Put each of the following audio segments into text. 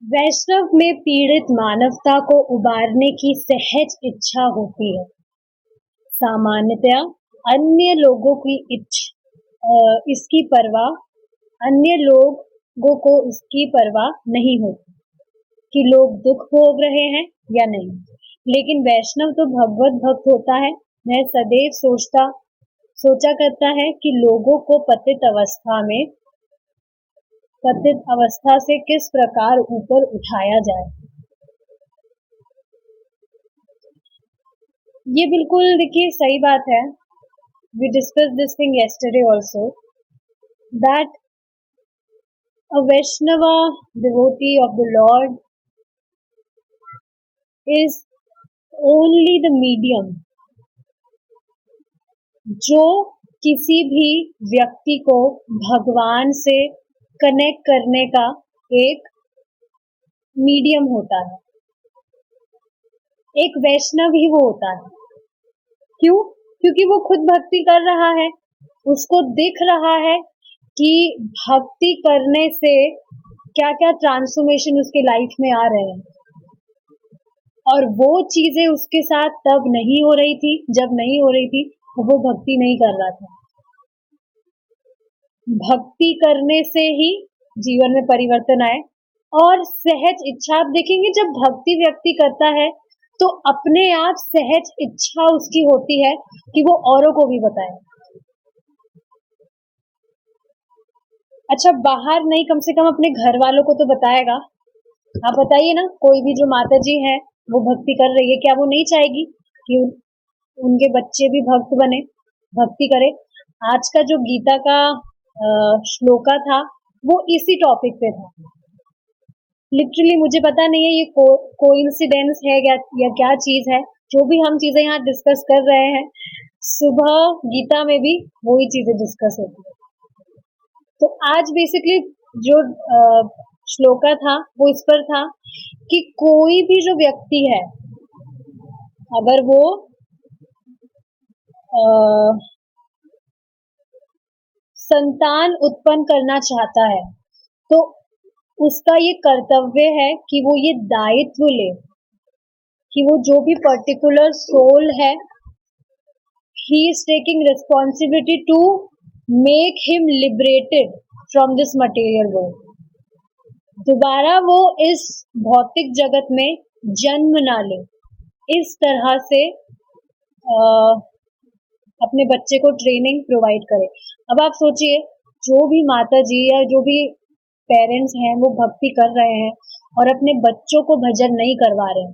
वैष्णव में पीड़ित मानवता को उबारने की सहज इच्छा होती है। सामान्यतया अन्य लोगों की इसकी परवाह अन्य लोगों को इसकी परवाह नहीं होती कि लोग दुख भोग रहे हैं या नहीं। लेकिन वैष्णव तो भगवत भक्त होता है। वह सदैव सोचा करता है कि लोगों को पतित अवस्था से किस प्रकार ऊपर उठाया जाए। ये बिल्कुल देखिए सही बात है। We discussed this thing yesterday also, that a Vaishnava devotee of the Lord is only the medium जो किसी भी व्यक्ति को भगवान से कनेक्ट करने का एक मीडियम होता है। एक वैष्णव ही वो होता है। क्यों? क्योंकि वो खुद भक्ति कर रहा है, उसको दिख रहा है कि भक्ति करने से क्या क्या ट्रांसफॉर्मेशन उसके लाइफ में आ रहे हैं, और वो चीजें उसके साथ तब नहीं हो रही थी जब नहीं हो रही थी वो भक्ति नहीं कर रहा था। भक्ति करने से ही जीवन में परिवर्तन आए और सहज इच्छा। आप देखेंगे जब भक्ति व्यक्ति करता है तो अपने आप सहज इच्छा उसकी होती है कि वो औरों को भी बताए। अच्छा, बाहर नहीं, कम से कम अपने घर वालों को तो बताएगा। आप बताइए ना, कोई भी जो माता जी है वो भक्ति कर रही है, क्या वो नहीं चाहेगी कि उनके बच्चे भी भक्त बने, भक्ति करे? आज का जो गीता का श्लोका था वो इसी टॉपिक पे था। लिटरली मुझे पता नहीं है ये कोइंसिडेंस है या क्या चीज है, जो भी हम चीजें यहाँ डिस्कस कर रहे हैं सुबह गीता में भी वही चीजें डिस्कस होती है। तो आज बेसिकली जो श्लोका था वो इस पर था कि कोई भी जो व्यक्ति है अगर वो संतान उत्पन्न करना चाहता है तो उसका ये कर्तव्य है कि वो ये दायित्व ले कि वो जो भी पर्टिकुलर सोल है, he is taking responsibility to make him liberated from this material world. दोबारा वो इस भौतिक जगत में जन्म ना ले, इस तरह से अपने बच्चे को ट्रेनिंग प्रोवाइड करे। अब आप सोचिए, जो भी माता जी या जो भी पेरेंट्स हैं वो भक्ति कर रहे हैं और अपने बच्चों को भजन नहीं करवा रहे हैं,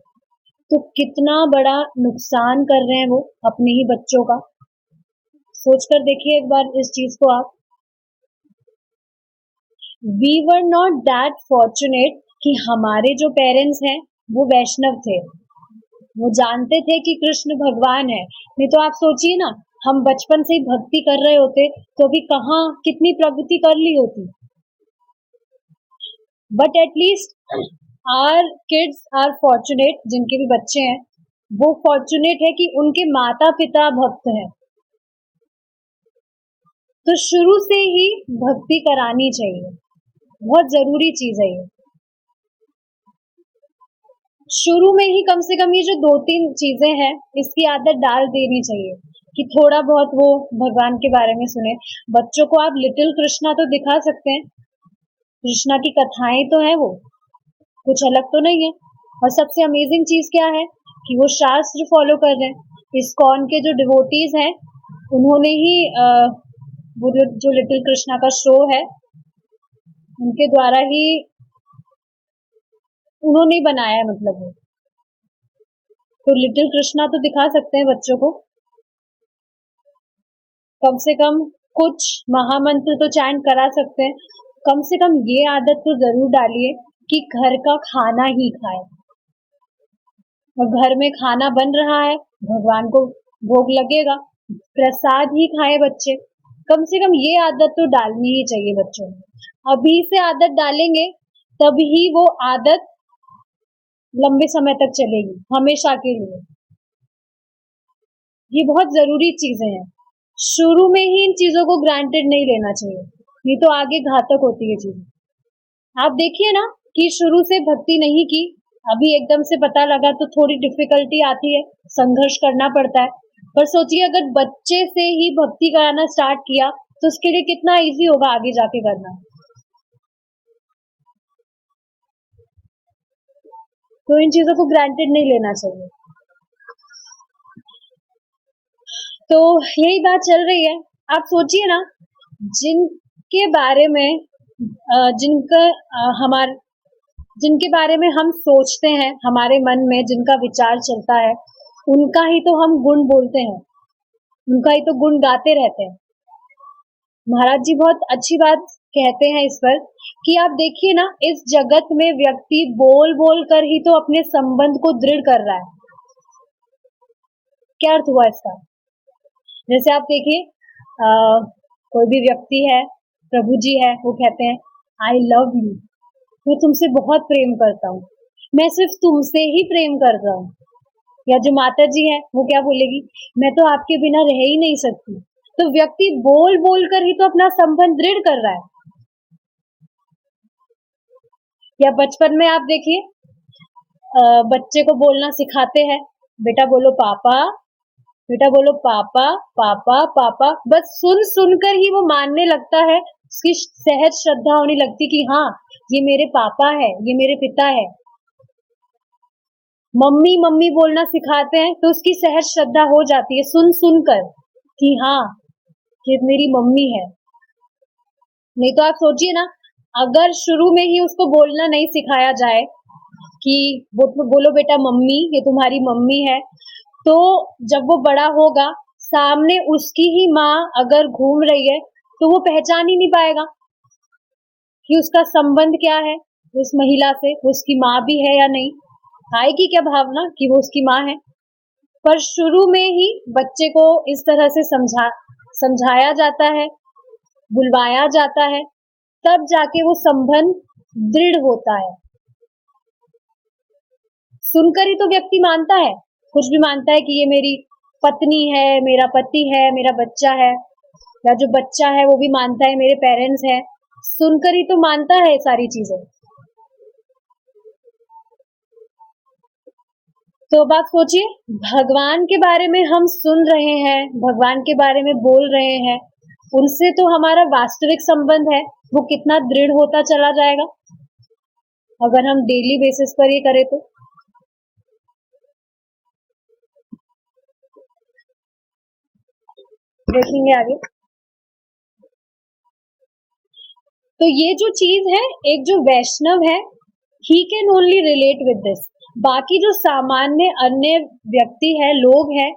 तो कितना बड़ा नुकसान कर रहे हैं वो अपने ही बच्चों का। सोचकर देखिए एक बार इस चीज को आप। We were not that fortunate कि हमारे जो पेरेंट्स हैं वो वैष्णव थे, वो जानते थे कि कृष्ण भगवान है। नहीं तो आप सोचिए ना, हम बचपन से ही भक्ति कर रहे होते तो अभी कहाँ कितनी प्रगति कर ली होती। But at least our kids are fortunate, जिनके भी बच्चे हैं वो फॉर्चुनेट है कि उनके माता पिता भक्त हैं। तो शुरू से ही भक्ति करानी चाहिए, बहुत जरूरी चीज है ये। शुरू में ही कम से कम ये जो 2-3 चीजें हैं इसकी आदत डाल देनी चाहिए कि थोड़ा बहुत वो भगवान के बारे में सुने। बच्चों को आप लिटिल कृष्णा तो दिखा सकते हैं, कृष्णा की कथाएं तो है, वो कुछ अलग तो नहीं है। और सबसे अमेजिंग चीज क्या है कि वो शास्त्र फॉलो कर रहे हैं। इस्कॉन के जो डिवोटीज हैं उन्होंने ही वो जो लिटिल कृष्णा का शो है उनके द्वारा ही उन्होंने बनाया है, मतलब वो तो लिटिल कृष्णा तो दिखा सकते हैं बच्चों को। कम से कम कुछ महामंत्र तो चैंट करा सकते हैं। कम से कम ये आदत तो जरूर डालिए कि घर का खाना ही खाए, और घर में खाना बन रहा है, भगवान को भोग लगेगा, प्रसाद ही खाए बच्चे। कम से कम ये आदत तो डालनी ही चाहिए बच्चों में। अभी से आदत डालेंगे तभी वो आदत लंबे समय तक चलेगी, हमेशा के लिए। ये बहुत जरूरी चीजें हैं। शुरू में ही इन चीजों को ग्रांटेड नहीं लेना चाहिए, नहीं तो आगे घातक होती है चीजें। आप देखिए ना कि शुरू से भक्ति नहीं की, अभी एकदम से पता लगा तो थोड़ी डिफिकल्टी आती है, संघर्ष करना पड़ता है। पर सोचिए अगर बच्चे से ही भक्ति कराना स्टार्ट किया तो उसके लिए कितना इजी होगा आगे जाके करना। तो इन चीजों को ग्रांटेड नहीं लेना चाहिए। तो यही बात चल रही है। आप सोचिए ना, जिनके बारे में जिनके बारे में हम सोचते हैं, हमारे मन में जिनका विचार चलता है, उनका ही तो हम गुण बोलते हैं, उनका ही तो गुण गाते रहते हैं। महाराज जी बहुत अच्छी बात कहते हैं इस पर कि आप देखिए ना, इस जगत में व्यक्ति बोल बोल कर ही तो अपने संबंध को दृढ़ कर रहा है। क्या अर्थ हुआ इसका? जैसे आप देखिए, कोई भी व्यक्ति है, प्रभु जी है, वो कहते हैं आई लव यू, मैं तुमसे बहुत प्रेम करता हूँ, मैं सिर्फ तुमसे ही प्रेम करता हूँ। या जो माता जी है, वो क्या बोलेगी, मैं तो आपके बिना रह ही नहीं सकती। तो व्यक्ति बोल बोल कर ही तो अपना संबंध दृढ़ कर रहा है। या बचपन में आप देखिए, बच्चे को बोलना सिखाते हैं, बेटा बोलो पापा, बेटा बोलो पापा पापा पापा, बस सुन सुनकर ही वो मानने लगता है, उसकी सहज श्रद्धा होने लगती कि हाँ ये मेरे पापा है, ये मेरे पिता है। मम्मी मम्मी बोलना सिखाते हैं तो उसकी सहज श्रद्धा हो जाती है सुन सुनकर कि हाँ ये मेरी मम्मी है। नहीं तो आप सोचिए ना, अगर शुरू में ही उसको बोलना नहीं सिखाया जाए कि बोलो बेटा मम्मी, ये तुम्हारी मम्मी है, तो जब वो बड़ा होगा, सामने उसकी ही माँ अगर घूम रही है तो वो पहचान ही नहीं पाएगा कि उसका संबंध क्या है उस महिला से, वो उसकी माँ भी है या नहीं। आएगी क्या भावना कि वो उसकी माँ है? पर शुरू में ही बच्चे को इस तरह से समझाया जाता है, बुलवाया जाता है, तब जाके वो संबंध दृढ़ होता है। सुनकर ही तो व्यक्ति मानता है, कुछ भी मानता है कि ये मेरी पत्नी है, मेरा पति है, मेरा बच्चा है, या जो बच्चा है वो भी मानता है मेरे पेरेंट्स हैं। सुनकर ही तो मानता है सारी चीजें। तो अब आप सोचिए, भगवान के बारे में हम सुन रहे हैं, भगवान के बारे में बोल रहे हैं, उनसे तो हमारा वास्तविक संबंध है वो कितना दृढ़ होता चला जाएगा अगर हम डेली बेसिस पर ये करें तो। देखेंगे आगे। तो ये जो चीज है, एक जो वैष्णव है, he can only relate with this. बाकी जो सामान्य अन्य व्यक्ति है, लोग हैं,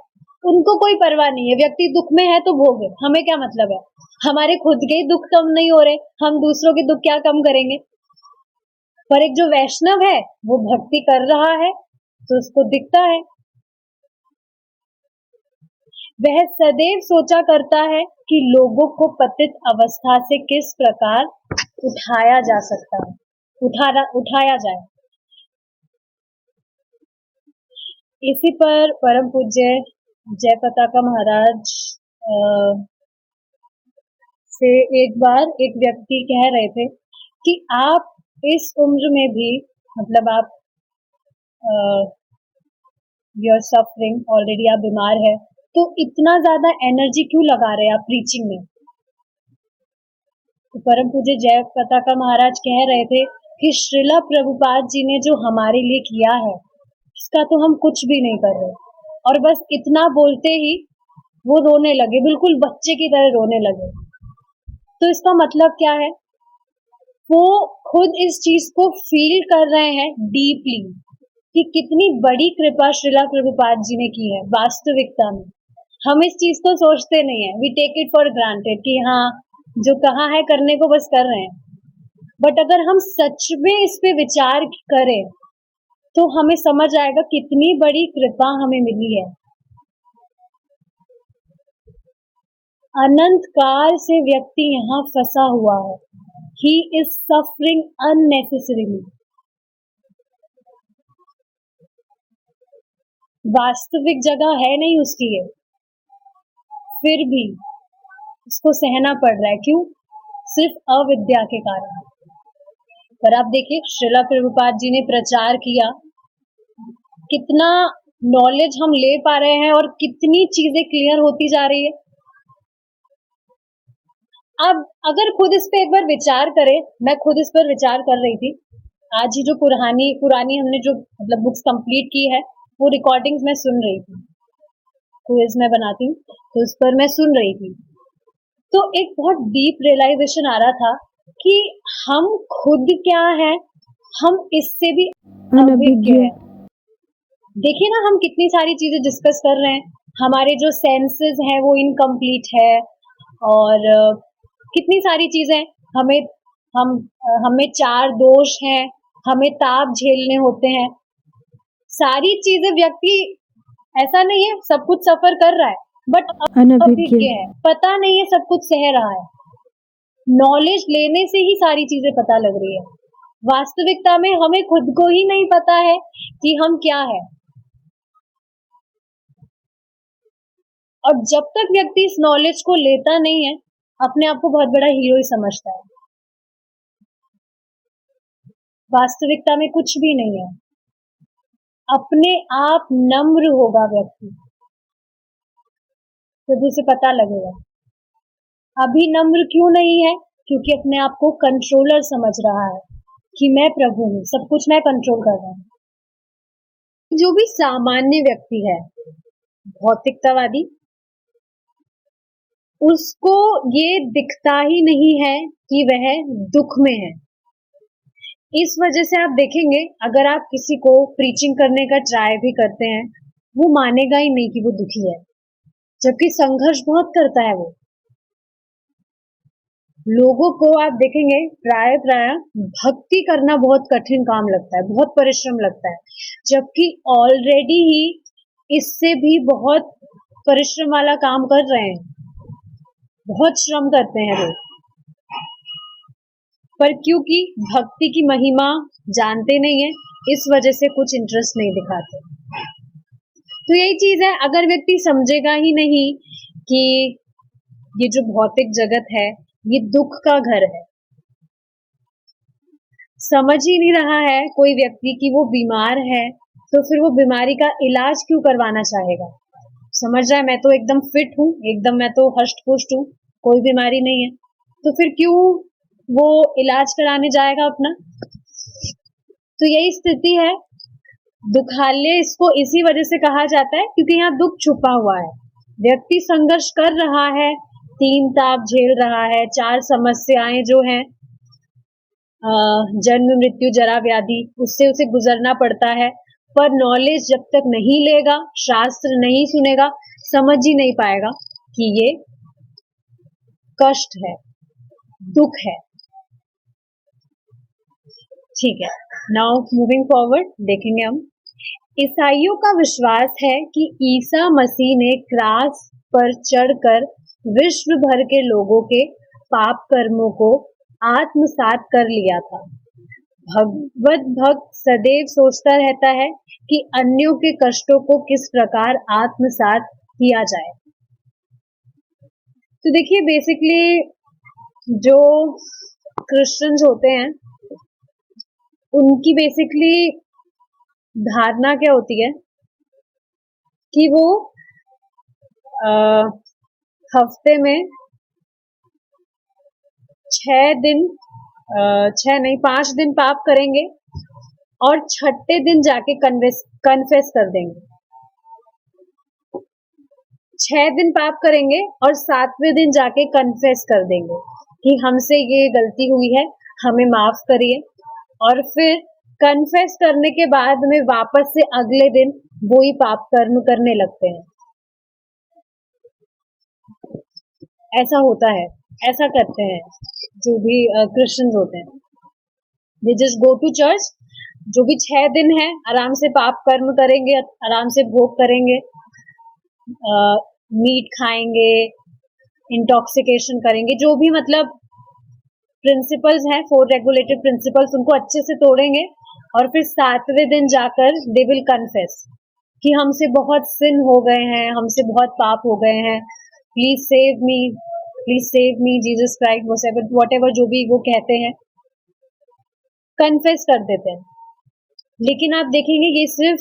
उनको कोई परवाह नहीं है। व्यक्ति दुख में है तो भोगे, हमें क्या मतलब है, हमारे खुद के ही दुख कम नहीं हो रहे, हम दूसरों के दुख क्या कम करेंगे। पर एक जो वैष्णव है, वो भक्ति कर रहा है तो उसको दिखता है। वह सदैव सोचा करता है कि लोगों को पतित अवस्था से किस प्रकार उठाया जा सकता है, उठाया जाए। इसी पर परम पूज्य जय पताका महाराज से एक बार एक व्यक्ति कह रहे थे कि आप इस उम्र में भी, मतलब आप you're suffering, ऑलरेडी आप बीमार है, तो इतना ज्यादा एनर्जी क्यों लगा रहे हैं आप प्रीचिंग में। तो परम पूज्य जय पताका महाराज कह रहे थे कि श्रीला प्रभुपाद जी ने जो हमारे लिए किया है उसका तो हम कुछ भी नहीं कर रहे, और बस इतना बोलते ही वो रोने लगे, बिल्कुल बच्चे की तरह रोने लगे। तो इसका मतलब क्या है, वो खुद इस चीज को फील कर रहे हैं डीपली कि कितनी बड़ी कृपा श्रीला प्रभुपाद जी ने की है वास्तविकता में। हम इस चीज को सोचते नहीं है, we take it for granted कि हाँ जो कहा है करने को बस कर रहे हैं। बट अगर हम सच में इस पे विचार करें तो हमें समझ आएगा कितनी बड़ी कृपा हमें मिली है। अनंत काल से व्यक्ति यहाँ फंसा हुआ है, ही इज सफरिंग अननेसेसरीली। वास्तविक जगह है नहीं उसकी है, फिर भी उसको सहना पड़ रहा है। क्यों? सिर्फ अविद्या के कारण। पर आप देखिए श्रीला प्रभुपाद जी ने प्रचार किया, कितना नॉलेज हम ले पा रहे हैं और कितनी चीजें क्लियर होती जा रही है। अब अगर खुद इस पे एक बार विचार करें, मैं खुद इस पर विचार कर रही थी। आज ही जो पुरानी पुरानी हमने जो मतलब बुक्स कंप्लीट की है, वो रिकॉर्डिंग्स मैं सुन रही थी। क्विज मैं बनाती हूँ, तो उस पर मैं सुन रही थी। तो एक बहुत डीप रियलाइजेशन आ रहा था कि हम खुद क्या है, हम इससे भी अभिज्ञ अनभिज्ञ है। देखिए ना, हम कितनी सारी चीजें डिस्कस कर रहे हैं, हमारे जो सेंसेस हैं वो इनकम्प्लीट है, और कितनी सारी चीजें हमें हम हमें 4 दोष हैं, हमें ताप झेलने होते हैं। सारी चीजें व्यक्ति ऐसा नहीं है सब कुछ सफर कर रहा है, बट अनभिज्ञ अभिज्ञ है, पता नहीं है सब कुछ सह रहा है। नॉलेज लेने से ही सारी चीजें पता लग रही है। वास्तविकता में हमें खुद को ही नहीं पता है कि हम क्या है। और जब तक व्यक्ति इस नॉलेज को लेता नहीं है, अपने आप को बहुत बड़ा हीरो ही समझता है। वास्तविकता में कुछ भी नहीं है। अपने आप नम्र होगा व्यक्ति, तो उसे पता लगेगा। अभी नम्र क्यों नहीं है? क्योंकि अपने आप को कंट्रोलर समझ रहा है कि मैं प्रभु हूँ, सब कुछ मैं कंट्रोल कर रहा हूँ। जो भी सामान्य व्यक्ति है, भौतिकतावादी, उसको ये दिखता ही नहीं है कि वह दुख में है। इस वजह से आप देखेंगे, अगर आप किसी को प्रीचिंग करने का ट्राई भी करते हैं, वो मानेगा ही नहीं कि वो दुखी है, जबकि संघर्ष बहुत करता है वो। लोगों को आप देखेंगे प्राय भक्ति करना बहुत कठिन काम लगता है, बहुत परिश्रम लगता है, जबकि ऑलरेडी ही इससे भी बहुत परिश्रम वाला काम कर रहे हैं, बहुत श्रम करते हैं लोग। पर क्योंकि भक्ति की महिमा जानते नहीं है, इस वजह से कुछ इंटरेस्ट नहीं दिखाते। तो यही चीज है, अगर व्यक्ति समझेगा ही नहीं कि ये जो भौतिक जगत है ये दुख का घर है, समझ ही नहीं रहा है कोई व्यक्ति कि वो बीमार है, तो फिर वो बीमारी का इलाज क्यों करवाना चाहेगा? समझ रहा है मैं तो एकदम फिट हूँ, एकदम मैं तो हष्ट पुष्ट हूँ, कोई बीमारी नहीं है, तो फिर क्यों वो इलाज कराने जाएगा अपना? तो यही स्थिति है। दुखालय इसको इसी वजह से कहा जाता है क्योंकि यहाँ दुख छुपा हुआ है। व्यक्ति संघर्ष कर रहा है, 3 ताप झेल रहा है, 4 समस्याएं जो हैं, जन्म मृत्यु जरा व्याधि, उससे उसे गुजरना पड़ता है। पर नॉलेज जब तक नहीं लेगा, शास्त्र नहीं सुनेगा, समझ ही नहीं पाएगा कि ये कष्ट है, दुख है। ठीक है, नाउ मूविंग फॉरवर्ड देखेंगे हम। ईसाइयों का विश्वास है कि ईसा मसीह ने क्रास पर चढ़कर विश्व भर के लोगों के पाप कर्मों को आत्मसात कर लिया था। भगवत भक्त सदैव सोचता रहता है कि अन्यों के कष्टों को किस प्रकार आत्मसात किया जाए। तो देखिए, बेसिकली जो क्रिश्चियंस होते हैं, उनकी बेसिकली धारणा क्या होती है कि वो हफ्ते में 5 दिन पाप करेंगे और 6ठे दिन जाके कन्फेस कर देंगे। 6 दिन पाप करेंगे और 7वें दिन जाके कन्फेस कर देंगे कि हमसे ये गलती हुई है, हमें माफ करिए। और फिर कन्फेस करने के बाद में वापस से अगले दिन वही पाप कर्म करने लगते हैं। ऐसा होता है, ऐसा करते हैं जो भी क्रिश्चियंस होते हैं। They just go to church, जो भी 6 दिन है आराम से पाप कर्म करेंगे, आराम से भोग करेंगे, मीट खाएंगे, इंटॉक्सिकेशन करेंगे, जो भी मतलब प्रिंसिपल्स हैं, 4 रेगुलेटेड प्रिंसिपल्स, उनको अच्छे से तोड़ेंगे। और फिर 7वें दिन जाकर दे विल कन्फेस कि हमसे बहुत सिन हो गए हैं, हमसे बहुत पाप हो गए हैं, please save me Jesus Christ, whatever जो भी वो कहते हैं। कन्फेस कर देते हैं। लेकिन आप देखेंगे ये सिर्फ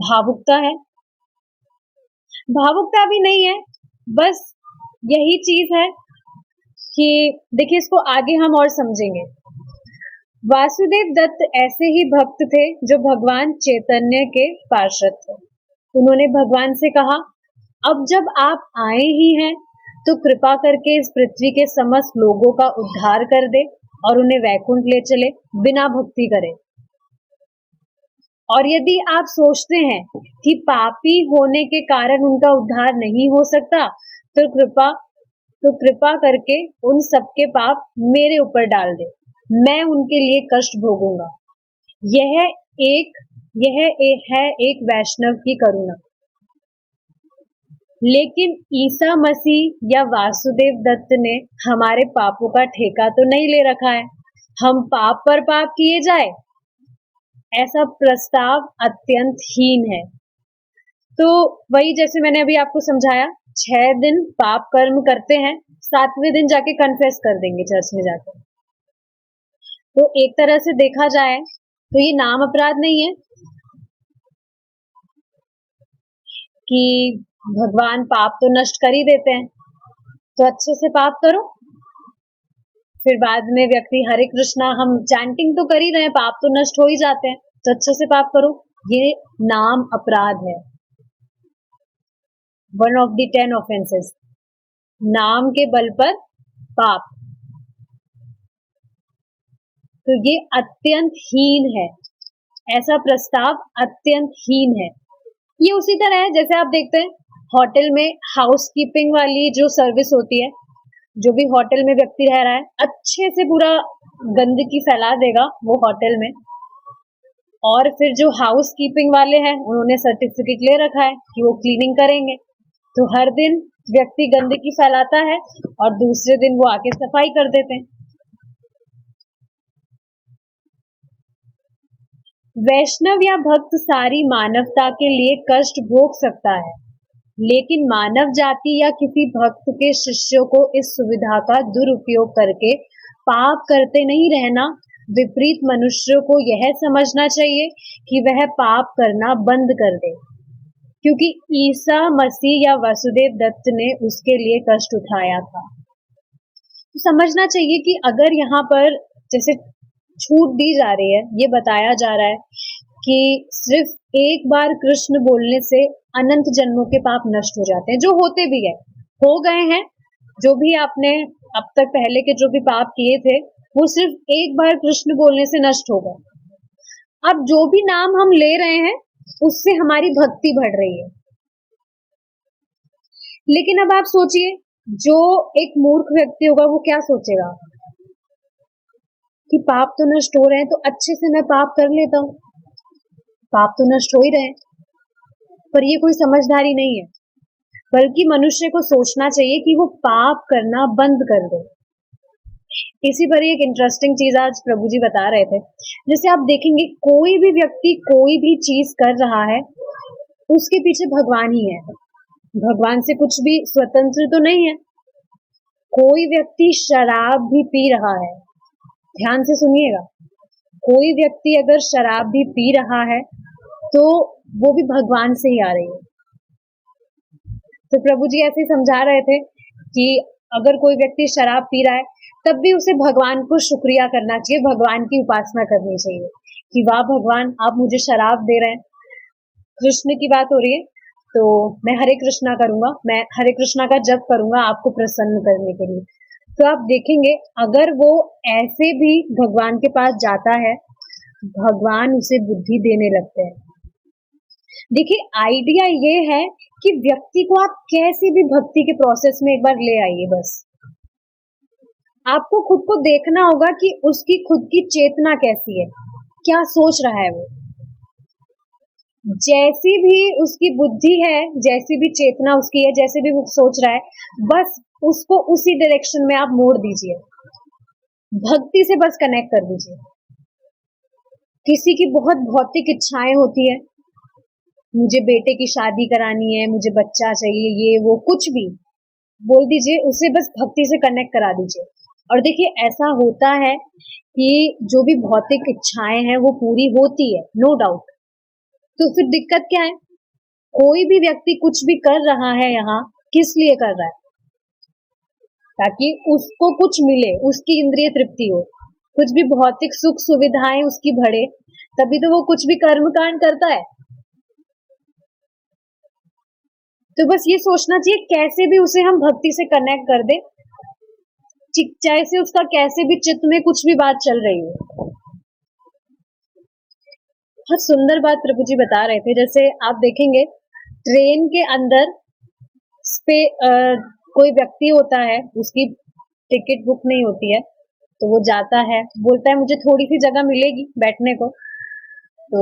भावुकता है, भावुकता भी नहीं है, बस यही चीज है कि देखिए इसको आगे हम और समझेंगे। वासुदेव दत्त ऐसे ही भक्त थे जो भगवान चैतन्य के पार्षद थे। उन्होंने भगवान से कहा, अब जब आप आए ही हैं तो कृपा करके इस पृथ्वी के समस्त लोगों का उद्धार कर दे और उन्हें वैकुंठ ले चले बिना भक्ति करे। और यदि आप सोचते हैं कि पापी होने के कारण उनका उद्धार नहीं हो सकता तो कृपा करके उन सबके पाप मेरे ऊपर डाल दे, मैं उनके लिए कष्ट भोगूंगा। यह है एक वैष्णव की करुणा। लेकिन ईसा मसीह या वासुदेव दत्त ने हमारे पापों का ठेका तो नहीं ले रखा है, हम पाप पर पाप किए जाए, ऐसा प्रस्ताव अत्यंत हीन है। तो वही जैसे मैंने अभी आपको समझाया, 6 दिन पाप कर्म करते हैं, 7वें दिन जाके कन्फेस कर देंगे चर्च में जाकर। तो एक तरह से देखा जाए तो ये नाम अपराध नहीं है कि भगवान पाप तो नष्ट कर ही देते हैं, तो अच्छे से पाप करो, फिर बाद में व्यक्ति हरे कृष्णा हम चैंटिंग तो कर ही रहे हैं, पाप तो नष्ट हो ही जाते हैं, तो अच्छे से पाप करो। ये नाम अपराध है, 1 of the 10 offenses, नाम के बल पर पाप। तो ये अत्यंत हीन है, ऐसा प्रस्ताव अत्यंत हीन है। ये उसी तरह है जैसे आप देखते हैं होटल में हाउसकीपिंग वाली जो सर्विस होती है, जो भी होटल में व्यक्ति रह रहा है अच्छे से पूरा गंदगी फैला देगा वो होटल में, और फिर जो हाउसकीपिंग वाले हैं उन्होंने सर्टिफिकेट ले रखा है कि वो क्लीनिंग करेंगे, तो हर दिन व्यक्ति गंदगी फैलाता है और दूसरे दिन वो आके सफाई कर देते हैं। वैष्णव या भक्त सारी मानवता के लिए कष्ट भोग सकता है, लेकिन मानव जाति या किसी भक्त के शिष्यों को इस सुविधा का दुरुपयोग करके पाप करते नहीं रहना। विपरीत मनुष्यों को यह समझना चाहिए कि वह पाप करना बंद कर दे, क्योंकि ईसा मसीह या वासुदेव दत्त ने उसके लिए कष्ट उठाया था। तो समझना चाहिए कि अगर यहाँ पर जैसे छूट दी जा रही है, ये बताया जा रहा है कि सिर्फ एक बार कृष्ण बोलने से अनंत जन्मों के पाप नष्ट हो जाते हैं, जो होते भी है, हो गए हैं, जो भी आपने अब तक पहले के जो भी पाप किए थे वो सिर्फ एक बार कृष्ण बोलने से नष्ट हो गए। अब जो भी नाम हम ले रहे हैं उससे हमारी भक्ति बढ़ रही है। लेकिन अब आप सोचिए, जो एक मूर्ख व्यक्ति होगा वो क्या सोचेगा कि पाप तो नष्ट हो रहे हैं तो अच्छे से मैं पाप कर लेता हूँ, पाप तो नष्ट हो ही रहे हैं। पर ये कोई समझदारी नहीं है, बल्कि मनुष्य को सोचना चाहिए कि वो पाप करना बंद कर दे। इसी पर एक इंटरेस्टिंग चीज आज प्रभु जी बता रहे थे, जैसे आप देखेंगे कोई भी व्यक्ति कोई भी चीज कर रहा है उसके पीछे भगवान ही है, भगवान से कुछ भी स्वतंत्र तो नहीं है। कोई व्यक्ति शराब भी पी रहा है, ध्यान से सुनिएगा, कोई व्यक्ति अगर शराब भी पी रहा है तो वो भी भगवान से ही आ रही है। तो प्रभु जी ऐसे समझा रहे थे कि अगर कोई व्यक्ति शराब पी रहा है तब भी उसे भगवान को शुक्रिया करना चाहिए, भगवान की उपासना करनी चाहिए कि वाह भगवान आप मुझे शराब दे रहे हैं। कृष्ण की बात हो रही है तो मैं हरे कृष्णा करूंगा, मैं हरे कृष्णा का जप करूंगा आपको प्रसन्न करने के लिए। तो आप देखेंगे अगर वो ऐसे भी भगवान के पास जाता है, भगवान उसे बुद्धि देने लगते हैं। देखिए आइडिया ये है कि व्यक्ति को आप कैसे भी भक्ति के प्रोसेस में एक बार ले आइए, बस आपको खुद को देखना होगा कि उसकी खुद की चेतना कैसी है, क्या सोच रहा है वो। जैसी भी उसकी बुद्धि है, जैसी भी चेतना उसकी है, जैसे भी वो सोच रहा है, बस उसको उसी डायरेक्शन में आप मोड़ दीजिए, भक्ति से बस कनेक्ट कर दीजिए। किसी की बहुत भौतिक इच्छाएं होती है, मुझे बेटे की शादी करानी है, मुझे बच्चा चाहिए, ये वो कुछ भी बोल दीजिए, उसे बस भक्ति से कनेक्ट करा दीजिए। और देखिए ऐसा होता है कि जो भी भौतिक इच्छाएं हैं वो पूरी होती है, नो डाउट। तो फिर दिक्कत क्या है? कोई भी व्यक्ति कुछ भी कर रहा है यहाँ, किस लिए कर रहा है? ताकि उसको कुछ मिले, उसकी इंद्रिय तृप्ति हो, कुछ भी भौतिक सुख सुविधाएं उसकी बढ़े, तभी तो वो कुछ भी कर्म कांड करता है। तो बस ये सोचना चाहिए कैसे भी उसे हम भक्ति से कनेक्ट कर दे, चाहे से उसका कैसे भी चित्त में कुछ भी बात चल रही हो। बहुत सुंदर बात प्रभु जी बता रहे थे। जैसे आप देखेंगे ट्रेन के अंदर कोई व्यक्ति होता है, उसकी टिकट बुक नहीं होती है, तो वो जाता है, बोलता है मुझे थोड़ी सी जगह मिलेगी बैठने को, तो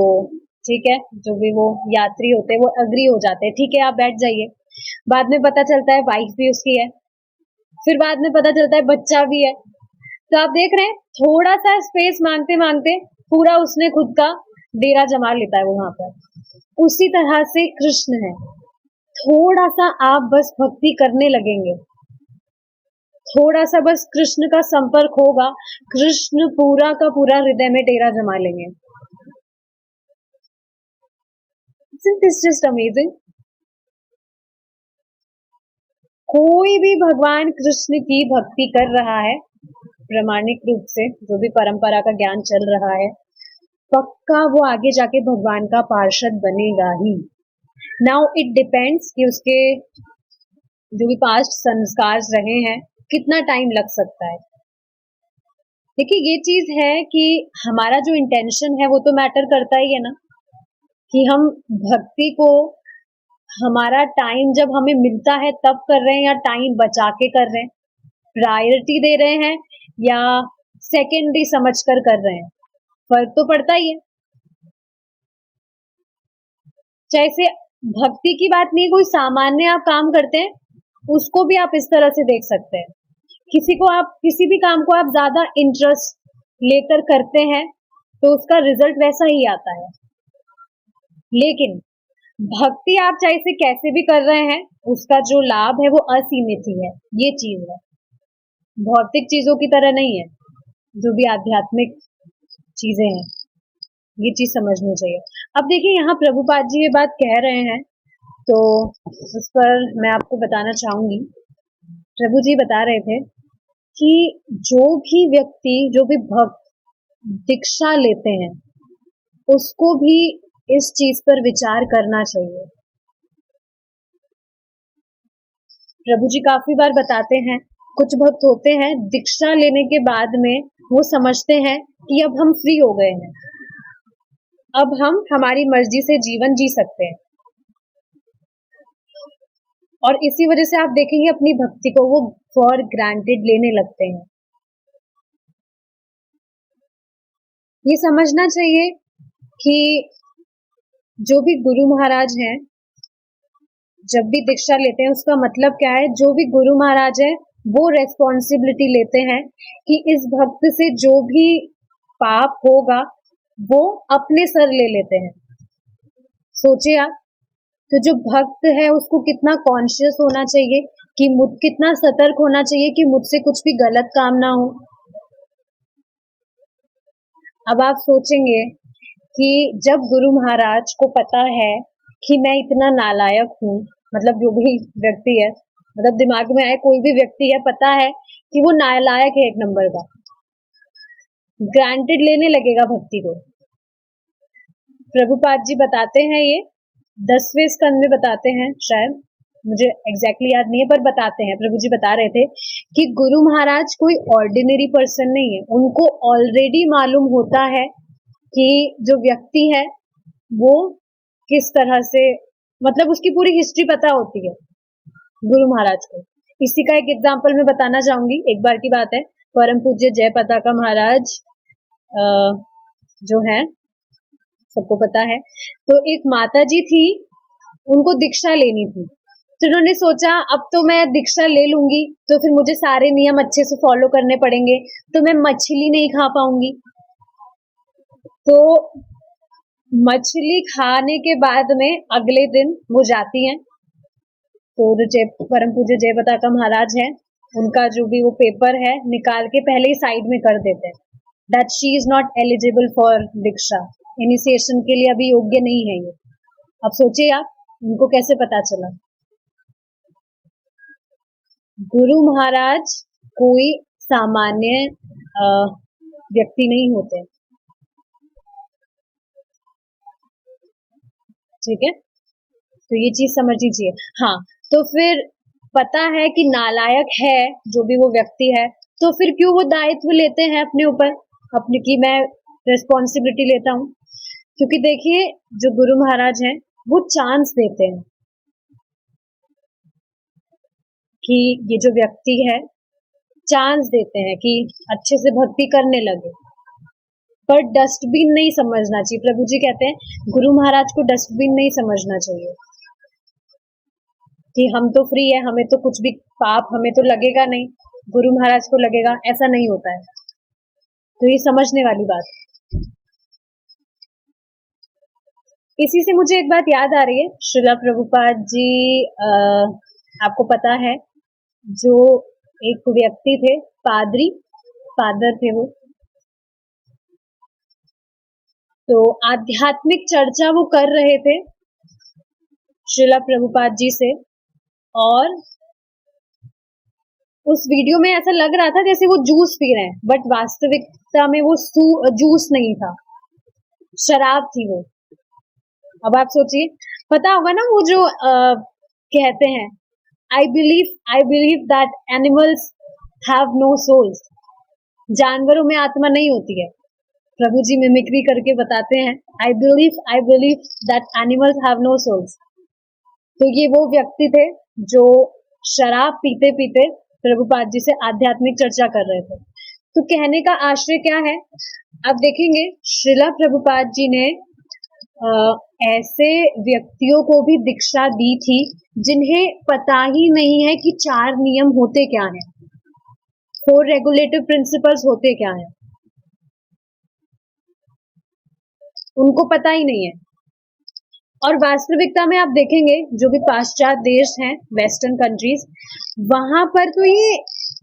ठीक है, जो भी वो यात्री होते हैं वो अग्री हो जाते हैं, ठीक है आप बैठ जाइए। बाद में पता चलता है वाइफ भी उसकी है, फिर बाद में पता चलता है बच्चा भी है। तो आप देख रहे हैं थोड़ा सा स्पेस मांगते मांगते पूरा उसने खुद का डेरा जमा लेता है वो वहां पर। उसी तरह से कृष्ण है, थोड़ा सा आप बस भक्ति करने लगेंगे, थोड़ा सा बस कृष्ण का संपर्क होगा, कृष्ण पूरा का पूरा हृदय में डेरा जमा लेंगे। Isn't this just amazing? कोई भी भगवान कृष्ण की भक्ति कर रहा है प्रामाणिक रूप से, जो भी परंपरा का ज्ञान चल रहा है, पक्का वो आगे जाके भगवान का पार्षद बनेगा ही। नाउ इट डिपेंड्स कि उसके जो भी पास्ट संस्कार रहे हैं कितना टाइम लग सकता है। देखिए ये चीज है कि हमारा जो इंटेंशन है वो तो मैटर करता ही है ना, कि हम भक्ति को हमारा टाइम जब हमें मिलता है तब कर रहे हैं या टाइम बचा के कर रहे हैं, प्रायोरिटी दे रहे हैं या सेकेंडरी समझकर कर रहे हैं, फर्क तो पड़ता ही है। जैसे भक्ति की बात नहीं, कोई सामान्य आप काम करते हैं उसको भी आप इस तरह से देख सकते हैं। किसी भी काम को आप ज्यादा इंटरेस्ट लेकर करते हैं तो उसका रिजल्ट वैसा ही आता है। लेकिन भक्ति आप चाहे से कैसे भी कर रहे हैं, उसका जो लाभ है वो असीमित ही है। ये चीज है, भौतिक चीजों की तरह नहीं है, जो भी आध्यात्मिक चीजें हैं, ये चीज समझनी चाहिए। अब देखिए यहाँ प्रभुपाद जी ये बात कह रहे हैं, तो उस पर मैं आपको बताना चाहूंगी। प्रभु जी बता रहे थे कि जो भी व्यक्ति, जो भी भक्त दीक्षा लेते हैं, उसको भी इस चीज पर विचार करना चाहिए। प्रभु जी काफी बार बताते हैं, कुछ भक्त होते हैं दीक्षा लेने के बाद में वो समझते हैं कि अब हम फ्री हो गए हैं, अब हम हमारी मर्जी से जीवन जी सकते हैं, और इसी वजह से आप देखेंगे अपनी भक्ति को वो फॉर ग्रांटेड लेने लगते हैं। ये समझना चाहिए कि जो भी गुरु महाराज हैं, जब भी दीक्षा लेते हैं उसका मतलब क्या है, जो भी गुरु महाराज है वो रेस्पॉन्सिबिलिटी लेते हैं कि इस भक्त से जो भी पाप होगा वो अपने सर ले लेते हैं। सोचिए आप, तो जो भक्त है उसको कितना कॉन्शियस होना चाहिए, कि कितना सतर्क होना चाहिए कि मुझसे कुछ भी गलत काम ना हो। अब आप सोचेंगे कि जब गुरु महाराज को पता है कि मैं इतना नालायक हूँ, मतलब जो भी व्यक्ति है, मतलब दिमाग में आए कोई भी व्यक्ति है, पता है कि वो नालायक है एक नंबर का, ग्रांटेड लेने लगेगा भक्ति को। प्रभुपाद जी बताते हैं, ये 10वें स्कंद में बताते हैं, शायद मुझे एग्जैक्टली याद नहीं है, पर बताते हैं, प्रभु जी बता रहे थे कि गुरु महाराज कोई ऑर्डिनरी पर्सन नहीं है। उनको ऑलरेडी मालूम होता है कि जो व्यक्ति है वो किस तरह से, मतलब उसकी पूरी हिस्ट्री पता होती है गुरु महाराज को। इसी का एक एग्जाम्पल मैं बताना चाहूंगी। एक बार की बात है, परम पूज्य जय पताका महाराज जो है, सबको पता है, तो एक माता जी थी, उनको दीक्षा लेनी थी। तो उन्होंने सोचा अब तो मैं दीक्षा ले लूंगी तो फिर मुझे सारे नियम अच्छे से फॉलो करने पड़ेंगे, तो मैं मछली नहीं खा पाऊंगी। तो मछली खाने के बाद में अगले दिन वो जाती हैं, तो जो परम पूज्य जय पताका महाराज हैं उनका जो भी वो पेपर है निकाल के पहले ही साइड में कर देते हैं, that she is not eligible for Diksha, initiation के लिए अभी योग्य नहीं है ये। अब सोचिए आप, उनको कैसे पता चला? गुरु महाराज कोई सामान्य व्यक्ति नहीं होते, ठीक है, तो ये चीज समझ लीजिए। हाँ, तो फिर पता है कि नालायक है जो भी वो व्यक्ति है, तो फिर क्यों वो दायित्व लेते हैं अपने ऊपर, अपने की मैं रिस्पॉन्सिबिलिटी लेता हूँ? क्योंकि देखिए जो गुरु महाराज हैं वो चांस देते हैं कि ये जो व्यक्ति है, चांस देते हैं कि अच्छे से भक्ति करने लगे, पर डस्टबिन नहीं समझना चाहिए। प्रभु जी कहते हैं गुरु महाराज को डस्टबिन नहीं समझना चाहिए कि हम तो फ्री है, हमें तो कुछ भी पाप हमें तो लगेगा नहीं, गुरु महाराज को लगेगा, ऐसा नहीं होता है। तो ये समझने वाली बात। इसी से मुझे एक बात याद आ रही है, श्रीला प्रभुपाद जी आपको पता है जो एक व्यक्ति थे, पादरी, फादर थे वो, तो आध्यात्मिक चर्चा वो कर रहे थे श्रीला प्रभुपाद जी से, और उस वीडियो में ऐसा लग रहा था जैसे वो जूस पी रहे हैं, बट वास्तविकता में वो जूस नहीं था, शराब थी वो। अब आप सोचिए, पता होगा ना वो जो कहते हैं I believe that animals have no souls, जानवरों में आत्मा नहीं होती है। प्रभु जी मिमिक्री करके बताते हैं I believe that animals have no souls. तो ये वो व्यक्ति थे जो शराब पीते पीते प्रभुपाद जी से आध्यात्मिक चर्चा कर रहे थे। तो कहने का आशय क्या है, आप देखेंगे श्रीला प्रभुपाद जी ने ऐसे व्यक्तियों को भी दीक्षा दी थी जिन्हें पता ही नहीं है कि 4 नियम होते क्या हैं, 4 रेगुलेटिव प्रिंसिपल्स होते क्या हैं, उनको पता ही नहीं है। और वास्तविकता में आप देखेंगे जो भी पाश्चात्य देश हैं, वेस्टर्न कंट्रीज, वहां पर तो ये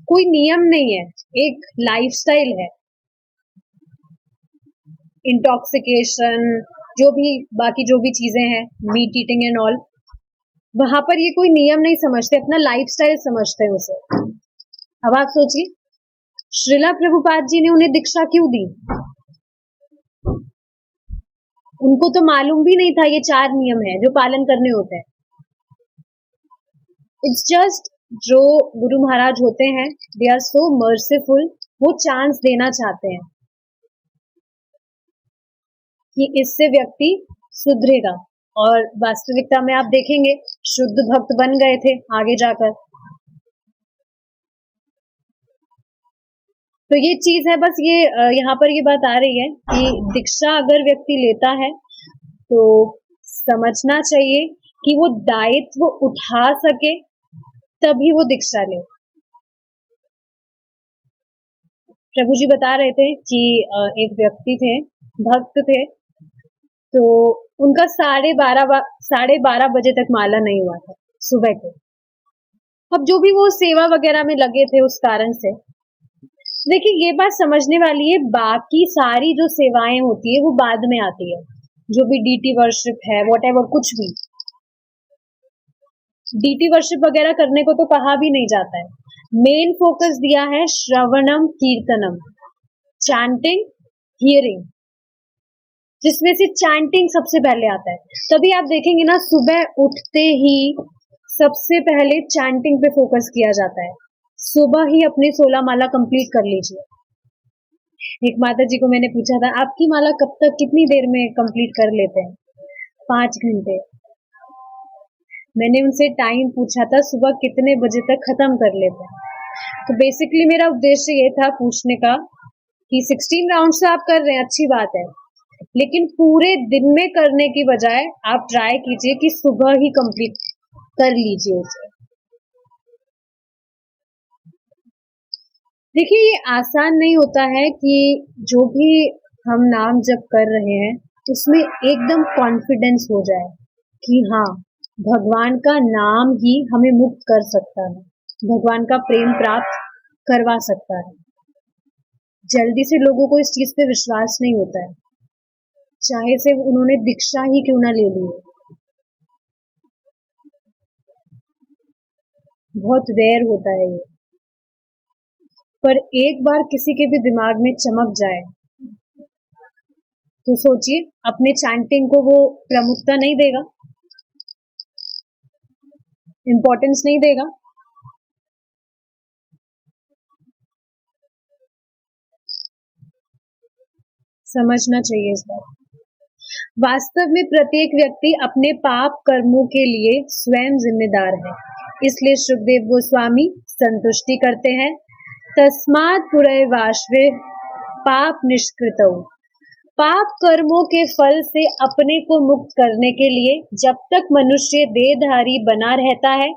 कोई नियम नहीं है, एक लाइफस्टाइल है। इंटॉक्सिकेशन, जो भी बाकी जो भी चीजें हैं, मीट ईटिंग एंड ऑल, वहां पर ये कोई नियम नहीं समझते, अपना लाइफस्टाइल समझते हैं उसे। अब आप सोचिए श्रीला प्रभुपाद जी ने उन्हें दीक्षा क्यों दी? उनको तो मालूम भी नहीं था ये 4 नियम है जो पालन करने होते हैं। इट्स जस्ट जो गुरु महाराज होते हैं, दे आर सो मर्सीफुल, वो चांस देना चाहते हैं कि इससे व्यक्ति सुधरेगा, और वास्तविकता में आप देखेंगे शुद्ध भक्त बन गए थे आगे जाकर। तो ये चीज है, बस ये यहाँ पर ये बात आ रही है कि दीक्षा अगर व्यक्ति लेता है तो समझना चाहिए कि वो दायित्व उठा सके तभी वो दीक्षा ले। प्रभु जी बता रहे थे कि एक व्यक्ति थे, भक्त थे, तो उनका 12:30 बजे तक माला नहीं हुआ था सुबह को। अब जो भी वो सेवा वगैरह में लगे थे उस कारण से, देखिए ये बात समझने वाली है, बाकी सारी जो सेवाएं होती है वो बाद में आती है, जो भी डीटी वर्शिप है, व्हाटएवर, कुछ भी डीटी वर्शिप वगैरह करने को तो कहा भी नहीं जाता है। मेन फोकस दिया है श्रवणम कीर्तनम, चैंटिंग, हियरिंग, जिसमें से चैंटिंग सबसे पहले आता है। तभी आप देखेंगे ना सुबह उठते ही सबसे पहले चैंटिंग पे फोकस किया जाता है। सुबह ही अपनी 16 माला कंप्लीट कर लीजिए। एक माता जी को मैंने पूछा था आपकी माला कब तक, कितनी देर में कंप्लीट कर लेते हैं? 5 घंटे। मैंने उनसे टाइम पूछा था सुबह कितने बजे तक खत्म कर लेते हैं। तो बेसिकली मेरा उद्देश्य ये था पूछने का कि 16 राउंड से आप कर रहे हैं, अच्छी बात है, लेकिन पूरे दिन में करने की बजाय आप ट्राई कीजिए कि सुबह ही कंप्लीट कर लीजिए उसे। देखिए ये आसान नहीं होता है कि जो भी हम नाम जप कर रहे हैं उसमें एकदम कॉन्फिडेंस हो जाए कि हाँ भगवान का नाम ही हमें मुक्त कर सकता है, भगवान का प्रेम प्राप्त करवा सकता है। जल्दी से लोगों को इस चीज पे विश्वास नहीं होता है, चाहे से उन्होंने दीक्षा ही क्यों ना ले ली हो। बहुत रेयर होता है ये, पर एक बार किसी के भी दिमाग में चमक जाए तो सोचिए, अपने चैंटिंग को वो प्रमुखता नहीं देगा, इंपॉर्टेंस नहीं देगा। समझना चाहिए इस बात। वास्तव में प्रत्येक व्यक्ति अपने पाप कर्मों के लिए स्वयं जिम्मेदार है। इसलिए सुखदेव गोस्वामी संतुष्टि करते हैं, तस्मात् पुरैवाश्वे पाप निष्कृतौ। पाप कर्मों के फल से अपने को मुक्त करने के लिए जब तक मनुष्य देहधारी बना रहता है,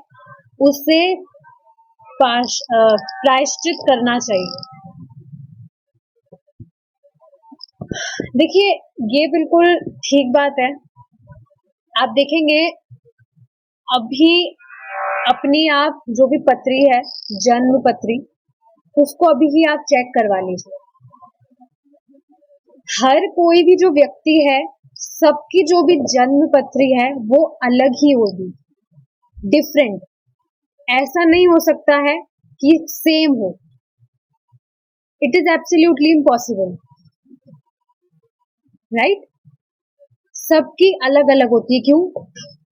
उसे प्रायश्चित करना चाहिए। देखिए, ये बिल्कुल ठीक बात है। आप देखेंगे अभी अपनी आप जो भी पत्री है, जन्म पत्री, उसको अभी ही आप चेक करवा लीजिए। हर कोई भी जो व्यक्ति है, सबकी जो भी जन्म पत्री है वो अलग ही होगी, डिफरेंट। ऐसा नहीं हो सकता है कि सेम हो। It is absolutely impossible, right? सबकी अलग अलग होती है। क्यों?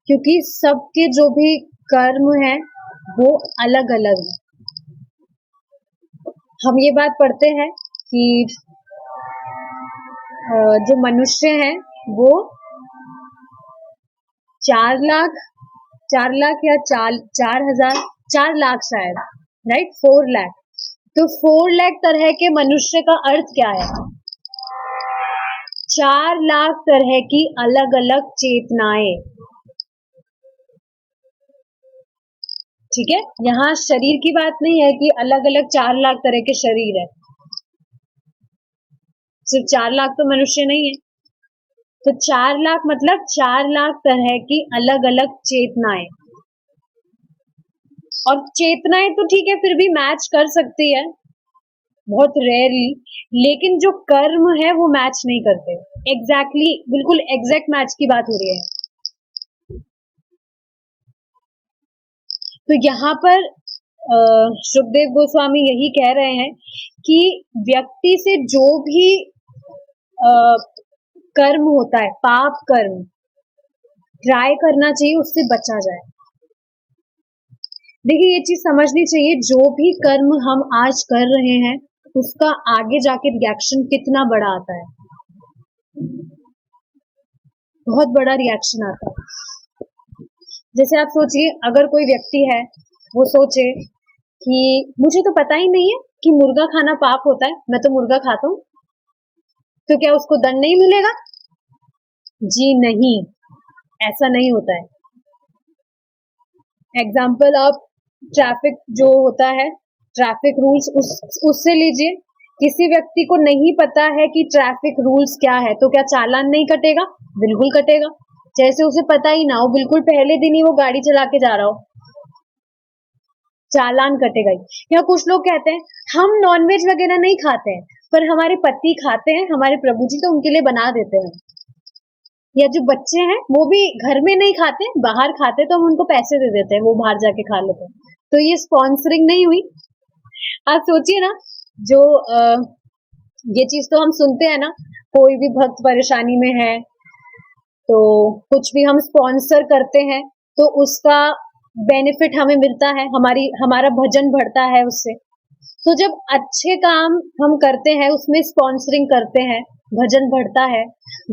क्योंकि सबके जो भी कर्म है वो अलग अलग है। हम ये बात पढ़ते हैं कि जो मनुष्य है वो 4 लाख या 4 लाख शायद, राइट? 4 लाख। तो 4 लाख तरह के मनुष्य का अर्थ क्या है? 4 लाख तरह की अलग अलग चेतनाएं। ठीक है, यहाँ शरीर की बात नहीं है कि अलग अलग 4 लाख तरह के शरीर है। सिर्फ 4 लाख तो मनुष्य नहीं है। तो 4 लाख मतलब 4 लाख तरह की अलग अलग चेतनाएं। और चेतनाएं तो ठीक है, फिर भी मैच कर सकती है, बहुत रेयरली, लेकिन जो कर्म है वो मैच नहीं करते। एग्जैक्टली, बिल्कुल एग्जैक्ट मैच की बात हो रही है। तो यहाँ पर सुखदेव गोस्वामी यही कह रहे हैं कि व्यक्ति से जो भी कर्म होता है, पाप कर्म, ट्राई करना चाहिए उससे बचा जाए। देखिए, ये चीज समझनी चाहिए, जो भी कर्म हम आज कर रहे हैं उसका आगे जाके रिएक्शन कितना बड़ा आता है। बहुत बड़ा रिएक्शन आता है। जैसे आप सोचिए, अगर कोई व्यक्ति है, वो सोचे कि मुझे तो पता ही नहीं है कि मुर्गा खाना पाप होता है, मैं तो मुर्गा खाता हूं, तो क्या उसको दंड नहीं मिलेगा? जी नहीं, ऐसा नहीं होता है। एग्जाम्पल, आप ट्रैफिक जो होता है, ट्रैफिक रूल्स, उससे लीजिए। किसी व्यक्ति को नहीं पता है कि ट्रैफिक रूल्स क्या है, तो क्या चालान नहीं कटेगा? बिल्कुल कटेगा। जैसे उसे पता ही ना हो, बिल्कुल पहले दिन ही वो गाड़ी चला के जा रहा हो, चालान कटेगा ही। या कुछ लोग कहते हैं हम नॉनवेज वगैरह नहीं खाते हैं, पर हमारे पति खाते हैं, हमारे प्रभु जी, तो उनके लिए बना देते हैं। या जो बच्चे हैं वो भी घर में नहीं खाते, बाहर खाते, तो हम उनको पैसे दे देते हैं, वो बाहर जाके खा लेते हैं। तो ये स्पॉन्सरिंग नहीं हुई? आप सोचिए ना, जो ये चीज तो हम सुनते हैं ना, कोई भी भक्त परेशानी में है तो कुछ भी हम स्पॉन्सर करते हैं तो उसका बेनिफिट हमें मिलता है, हमारा भजन बढ़ता है उससे। तो जब अच्छे काम हम करते हैं उसमें स्पॉन्सरिंग करते हैं, भजन बढ़ता है।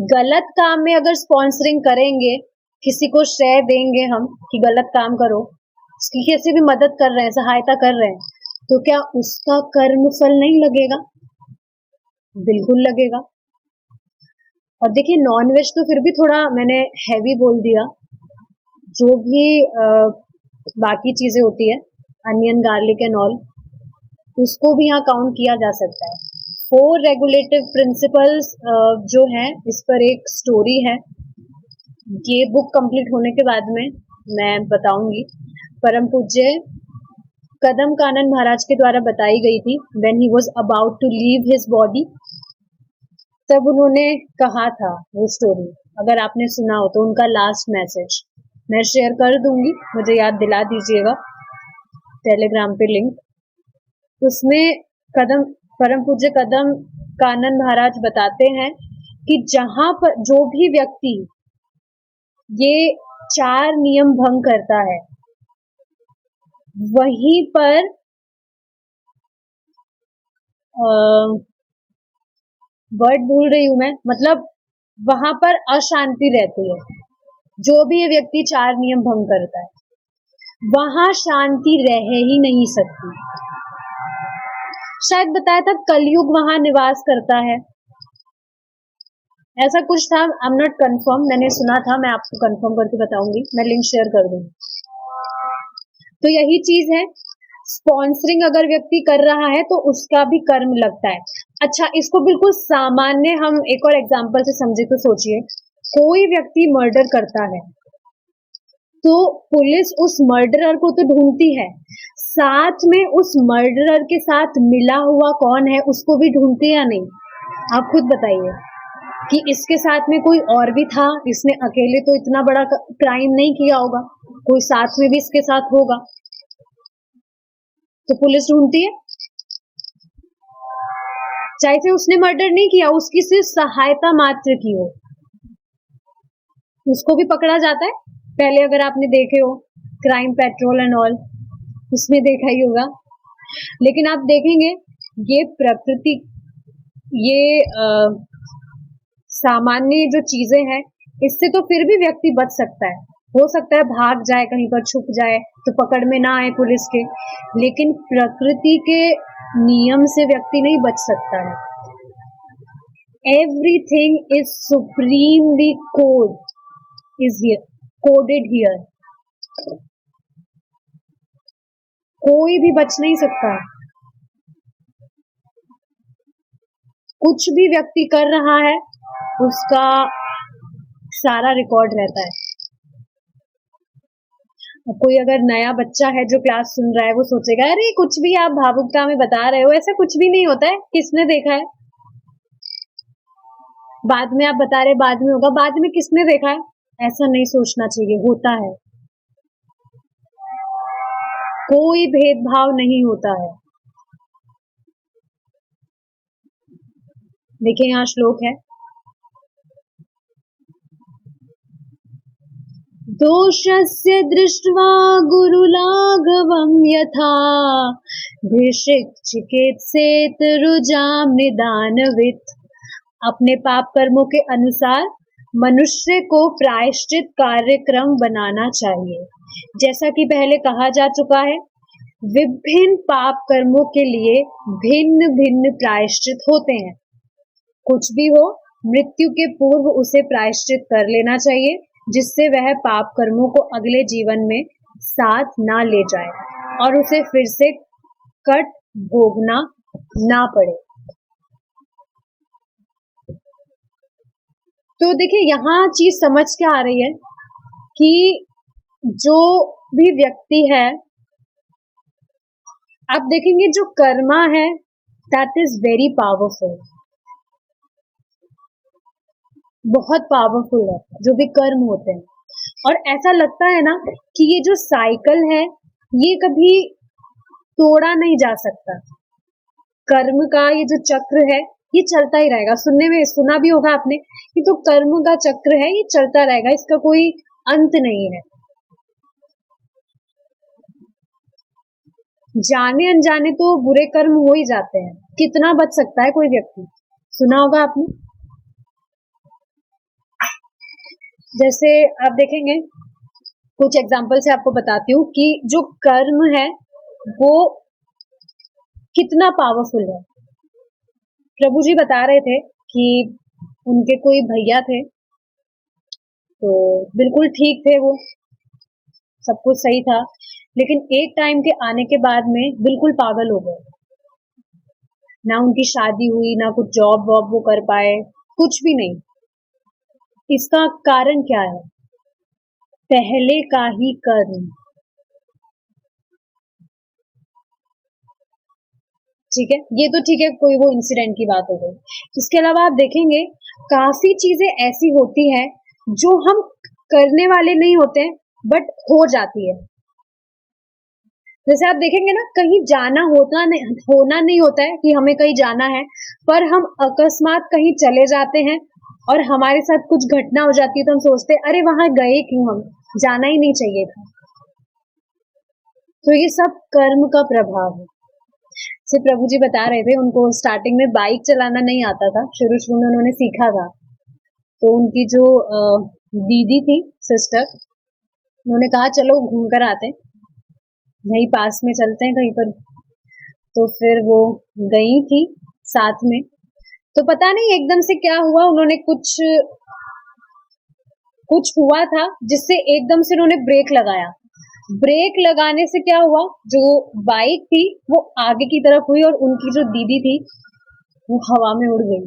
गलत काम में अगर स्पॉन्सरिंग करेंगे, किसी को श्रेय देंगे हम कि गलत काम करो, किसी भी मदद कर रहे हैं, सहायता कर रहे हैं, तो क्या उसका कर्म फल नहीं लगेगा? बिल्कुल लगेगा। और देखिए, नॉनवेज तो फिर भी थोड़ा मैंने हैवी बोल दिया, जो भी बाकी चीजें होती है, अनियन, गार्लिक एंड ऑल, उसको भी यहाँ काउंट किया जा सकता है। 4 रेगुलेटिव प्रिंसिपल्स जो है, इस पर एक स्टोरी है, ये बुक कंप्लीट होने के बाद में मैं बताऊंगी। परम पूज्य कदम कानन महाराज के द्वारा बताई गई थी when he was about to leave his body। तब उन्होंने कहा था वो स्टोरी, अगर आपने सुना हो तो उनका लास्ट मैसेज मैं शेयर कर दूंगी, मुझे याद दिला दीजिएगा टेलीग्राम पे लिंक। उसमें परम पूज्य कदम कानन महाराज बताते हैं कि जहां पर जो भी व्यक्ति ये 4 नियम भंग करता है वहीं पर वर्ड भूल रही हूं मैं, मतलब वहां पर अशांति रहती है। जो भी ये व्यक्ति 4 नियम भंग करता है वहां शांति रह ही नहीं सकती। शायद बताया था कलयुग वहां निवास करता है, ऐसा कुछ था, आई एम नॉट कंफर्म, मैंने सुना था, मैं आपको कंफर्म करके बताऊंगी, मैं लिंक शेयर कर दूंगी। तो यही चीज है, स्पॉन्सरिंग अगर व्यक्ति कर रहा है तो उसका भी कर्म लगता है। अच्छा, इसको बिल्कुल सामान्य हम एक और एग्जांपल से समझे तो सोचिए, कोई व्यक्ति मर्डर करता है तो पुलिस उस मर्डरर को तो ढूंढती है, साथ में उस मर्डरर के साथ मिला हुआ कौन है उसको भी ढूंढती है या नहीं? आप खुद बताइए कि इसके साथ में कोई और भी था, इसने अकेले तो इतना बड़ा क्राइम नहीं किया होगा, कोई साथ में भी इसके साथ होगा, तो पुलिस ढूंढती है। चाहे से उसने मर्डर नहीं किया, उसकी सिर्फ सहायता मात्र की हो, उसको भी पकड़ा जाता है। पहले अगर आपने देखे हो क्राइम पेट्रोल एंड ऑल, उसमें देखा ही होगा। लेकिन आप देखेंगे ये प्रकृति, ये सामान्य जो चीजें हैं इससे तो फिर भी व्यक्ति बच सकता है, हो सकता है भाग जाए, कहीं पर छुप जाए तो पकड़ में ना आए पुलिस के, लेकिन प्रकृति के नियम से व्यक्ति नहीं बच सकता है। Everything is supremely coded here, कोई भी बच नहीं सकता। कुछ भी व्यक्ति कर रहा है उसका सारा रिकॉर्ड रहता है। कोई अगर नया बच्चा है जो क्लास सुन रहा है वो सोचेगा अरे कुछ भी आप भावुकता में बता रहे हो, ऐसा कुछ भी नहीं होता है, किसने देखा है? बाद में आप बता रहे बाद में होगा, बाद में किसने देखा है? ऐसा नहीं सोचना चाहिए, होता है, कोई भेदभाव नहीं होता है। देखिए यहाँ श्लोक है, दोषस्य दृष्ट्वा गुरुलाघवं यथा भिषिक चिकित्सेत रुजाम निदानवित्। अपने पाप कर्मों के अनुसार मनुष्य को प्रायश्चित कार्यक्रम बनाना चाहिए। जैसा कि पहले कहा जा चुका है, विभिन्न पाप कर्मों के लिए भिन्न भिन्न प्रायश्चित होते हैं। कुछ भी हो, मृत्यु के पूर्व उसे प्रायश्चित कर लेना चाहिए, जिससे वह पाप कर्मों को अगले जीवन में साथ ना ले जाए और उसे फिर से कट भोगना ना पड़े। तो देखिए यहाँ चीज समझ के आ रही है कि जो भी व्यक्ति है, आप देखेंगे जो कर्मा है दैट इज वेरी पावरफुल, बहुत पावरफुल है जो भी कर्म होते हैं। और ऐसा लगता है ना कि ये जो साइकिल है ये कभी तोड़ा नहीं जा सकता, कर्म का ये जो चक्र है ये चलता ही रहेगा। सुनने में सुना भी होगा आपने कि तो कर्म का चक्र है, ये चलता रहेगा, इसका कोई अंत नहीं है। जाने अनजाने तो बुरे कर्म हो ही जाते हैं, कितना बच सकता है कोई व्यक्ति, सुना होगा आपने। जैसे आप देखेंगे, कुछ एग्जाम्पल से आपको बताती हूँ कि जो कर्म है वो कितना पावरफुल है। प्रभु जी बता रहे थे कि उनके कोई भैया थे, तो बिल्कुल ठीक थे, वो सब कुछ सही था, लेकिन एक टाइम के आने के बाद में बिल्कुल पागल हो गए। ना उनकी शादी हुई, ना कुछ जॉब वॉब वो कर पाए, कुछ भी नहीं। इसका कारण क्या है? पहले का ही कर्म। ठीक है, ये तो ठीक है, कोई वो इंसिडेंट की बात हो गई। इसके अलावा आप देखेंगे काफी चीजें ऐसी होती हैं जो हम करने वाले नहीं होते बट हो जाती है। जैसे आप देखेंगे ना, कहीं जाना होना नहीं होता है कि हमें कहीं जाना है, पर हम अकस्मात कहीं चले जाते हैं और हमारे साथ कुछ घटना हो जाती है तो हम सोचते हैं अरे वहां गए क्यों, हम जाना ही नहीं चाहिए था। तो ये सब कर्म का प्रभाव है। से प्रभु जी बता रहे थे, उनको स्टार्टिंग में बाइक चलाना नहीं आता था, शुरू शुरू में उन्होंने सीखा था। तो उनकी जो दीदी थी, सिस्टर, उन्होंने कहा चलो घूम कर आते हैं, यहीं पास में चलते हैं कहीं पर। तो फिर वो गई थी साथ में। तो पता नहीं एकदम से क्या हुआ, उन्होंने कुछ हुआ था जिससे एकदम से उन्होंने ब्रेक लगाया। ब्रेक लगाने से क्या हुआ, जो बाइक थी वो आगे की तरफ हुई और उनकी जो दीदी थी वो हवा में उड़ गई।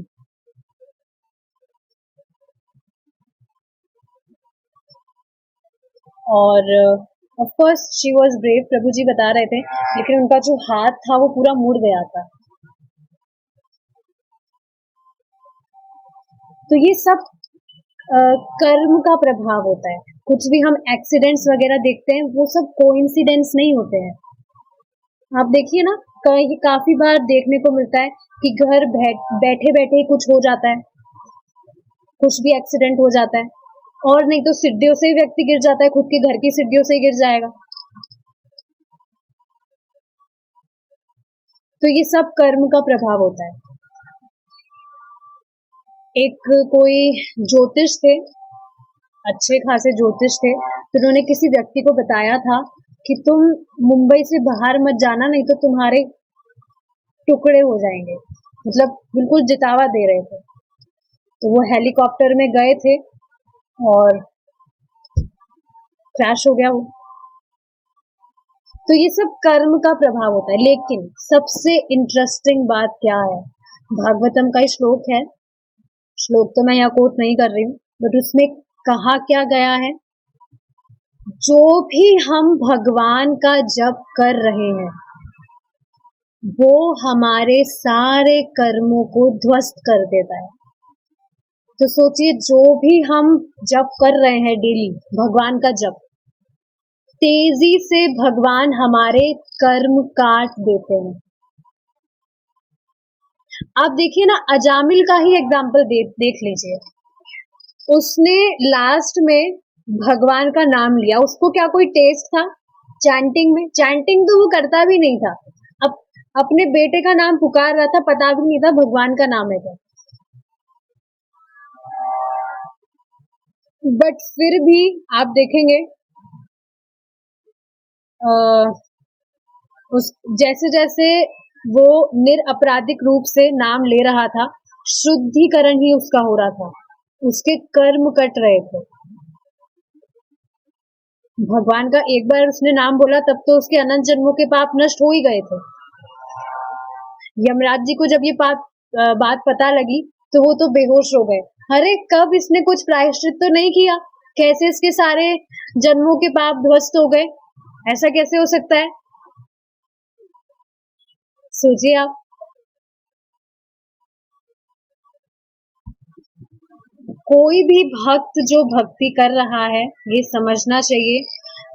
और of course she was brave, Prabhu ji बता रहे थे, लेकिन उनका जो हाथ था वो पूरा मुड़ गया था। तो ये सब कर्म का प्रभाव होता है। कुछ भी हम एक्सीडेंट्स वगैरह देखते हैं, वो सब कोइंसिडेंस नहीं होते हैं। आप देखिए ना, काफी बार देखने को मिलता है कि घर बैठे बैठे कुछ हो जाता है, कुछ भी एक्सीडेंट हो जाता है, और नहीं तो सीढ़ियों से ही व्यक्ति गिर जाता है, खुद के घर की सीढ़ियों से ही गिर जाएगा। तो ये सब कर्म का प्रभाव होता है। एक कोई ज्योतिष थे, अच्छे खासे ज्योतिष थे, तो उन्होंने किसी व्यक्ति को बताया था कि तुम मुंबई से बाहर मत जाना, नहीं तो तुम्हारे टुकड़े हो जाएंगे, मतलब बिल्कुल जितावा दे रहे थे। तो वो हेलीकॉप्टर में गए थे और क्रैश हो गया वो। तो ये सब कर्म का प्रभाव होता है। लेकिन सबसे इंटरेस्टिंग बात क्या है, भागवतम का ही श्लोक है, श्लोक तो मैं यहाँ कोट नहीं कर रही हूँ, बट उसमें कहा क्या गया है, जो भी हम भगवान का जप कर रहे हैं वो हमारे सारे कर्मों को ध्वस्त कर देता है। तो सोचिए, जो भी हम जप कर रहे हैं डेली, भगवान का जप, तेजी से भगवान हमारे कर्म काट देते हैं। आप देखिए ना, अजामिल का ही एग्जाम्पल देख लीजिए। उसने लास्ट में भगवान का नाम लिया, उसको क्या कोई टेस्ट था चैंटिंग में? चैंटिंग तो वो करता भी नहीं था। अब अपने बेटे का नाम पुकार रहा था, पता भी नहीं था भगवान का नाम है क्या। बट फिर भी आप देखेंगे उस जैसे जैसे वो निरअपराधिक रूप से नाम ले रहा था, शुद्धिकरण ही उसका हो रहा था, उसके कर्म कट रहे थे। भगवान का एक बार उसने नाम बोला तब तो उसके अनंत जन्मों के पाप नष्ट हो ही गए थे। यमराज जी को जब ये बात पता लगी तो वो तो बेहोश हो गए। अरे कब इसने कुछ प्रायश्चित तो नहीं किया, कैसे इसके सारे जन्मों के पाप ध्वस्त हो गए, ऐसा कैसे हो सकता है? सोचिए आप। कोई भी भक्त जो भक्ति कर रहा है, ये समझना चाहिए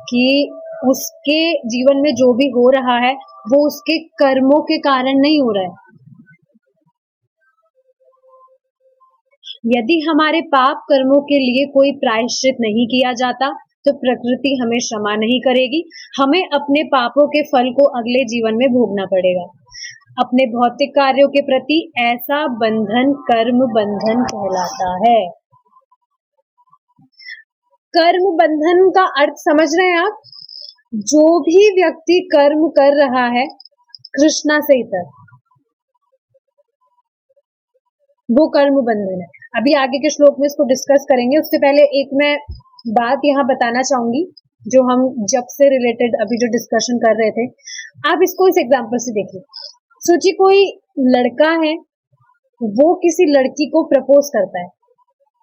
कि उसके जीवन में जो भी हो रहा है वो उसके कर्मों के कारण नहीं हो रहा है। यदि हमारे पाप कर्मों के लिए कोई प्रायश्चित नहीं किया जाता तो प्रकृति हमें क्षमा नहीं करेगी, हमें अपने पापों के फल को अगले जीवन में भोगना पड़ेगा। अपने भौतिक कार्यों के प्रति ऐसा बंधन कर्म बंधन कहलाता है। कर्म बंधन का अर्थ समझ रहे हैं आप? जो भी व्यक्ति कर्म कर रहा है कृष्णा से इतर, वो कर्म बंधन है। अभी आगे के श्लोक में इसको डिस्कस करेंगे, उससे पहले एक मैं बात यहाँ बताना चाहूंगी जो हम जब से रिलेटेड अभी जो डिस्कशन कर रहे थे। आप इसको इस एग्जांपल से देखिए। सोचिए कोई लड़का है, वो किसी लड़की को प्रपोज करता है,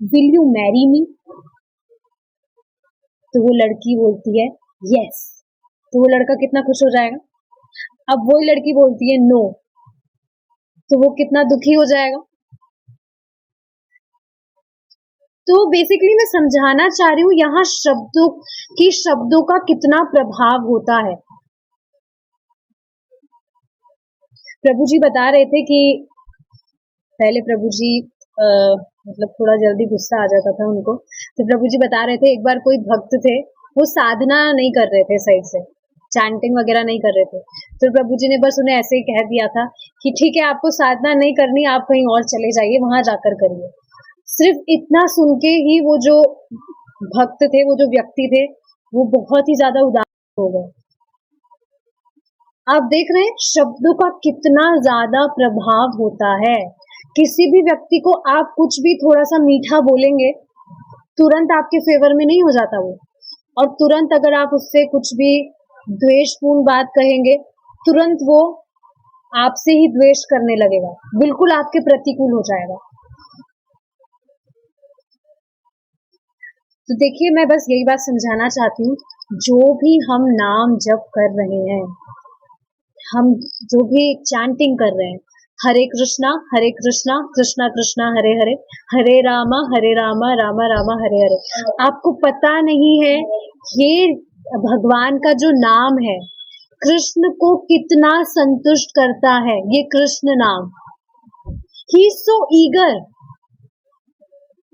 विल यू मैरी मी? तो वो लड़की बोलती है यस, तो वो लड़का कितना खुश हो जाएगा। अब वो लड़की बोलती है नो, तो वो कितना दुखी हो जाएगा। तो बेसिकली मैं समझाना चाह रही हूँ यहाँ शब्दों का कितना प्रभाव होता है। प्रभु जी बता रहे थे कि पहले प्रभु जी मतलब थोड़ा जल्दी गुस्सा आ जाता था उनको, तो प्रभु जी बता रहे थे एक बार कोई भक्त थे, वो साधना नहीं कर रहे थे सही से, चैंटिंग वगैरह नहीं कर रहे थे, तो प्रभु जी ने बस उन्हें ऐसे ही कह दिया था कि ठीक है आपको साधना नहीं करनी, आप कहीं और चले जाइए, वहां जाकर करिए। सिर्फ इतना सुन के ही वो जो भक्त थे, वो जो व्यक्ति थे, वो बहुत ही ज्यादा उदास हो गए। आप देख रहे हैं शब्दों का कितना ज्यादा प्रभाव होता है। किसी भी व्यक्ति को आप कुछ भी थोड़ा सा मीठा बोलेंगे, तुरंत आपके फेवर में नहीं हो जाता वो, और तुरंत अगर आप उससे कुछ भी द्वेषपूर्ण बात कहेंगे, तुरंत वो आपसे ही द्वेष करने लगेगा, बिल्कुल आपके प्रतिकूल हो जाएगा। तो देखिए मैं बस यही बात समझाना चाहती हूँ, जो भी हम नाम जप कर रहे हैं, हम जो भी चैंटिंग कर रहे हैं, हरे कृष्णा कृष्णा कृष्णा हरे हरे, हरे रामा रामा रामा हरे हरे, आपको पता नहीं है ये भगवान का जो नाम है कृष्ण को कितना संतुष्ट करता है। ये कृष्ण नाम, ही इज सो ईगर।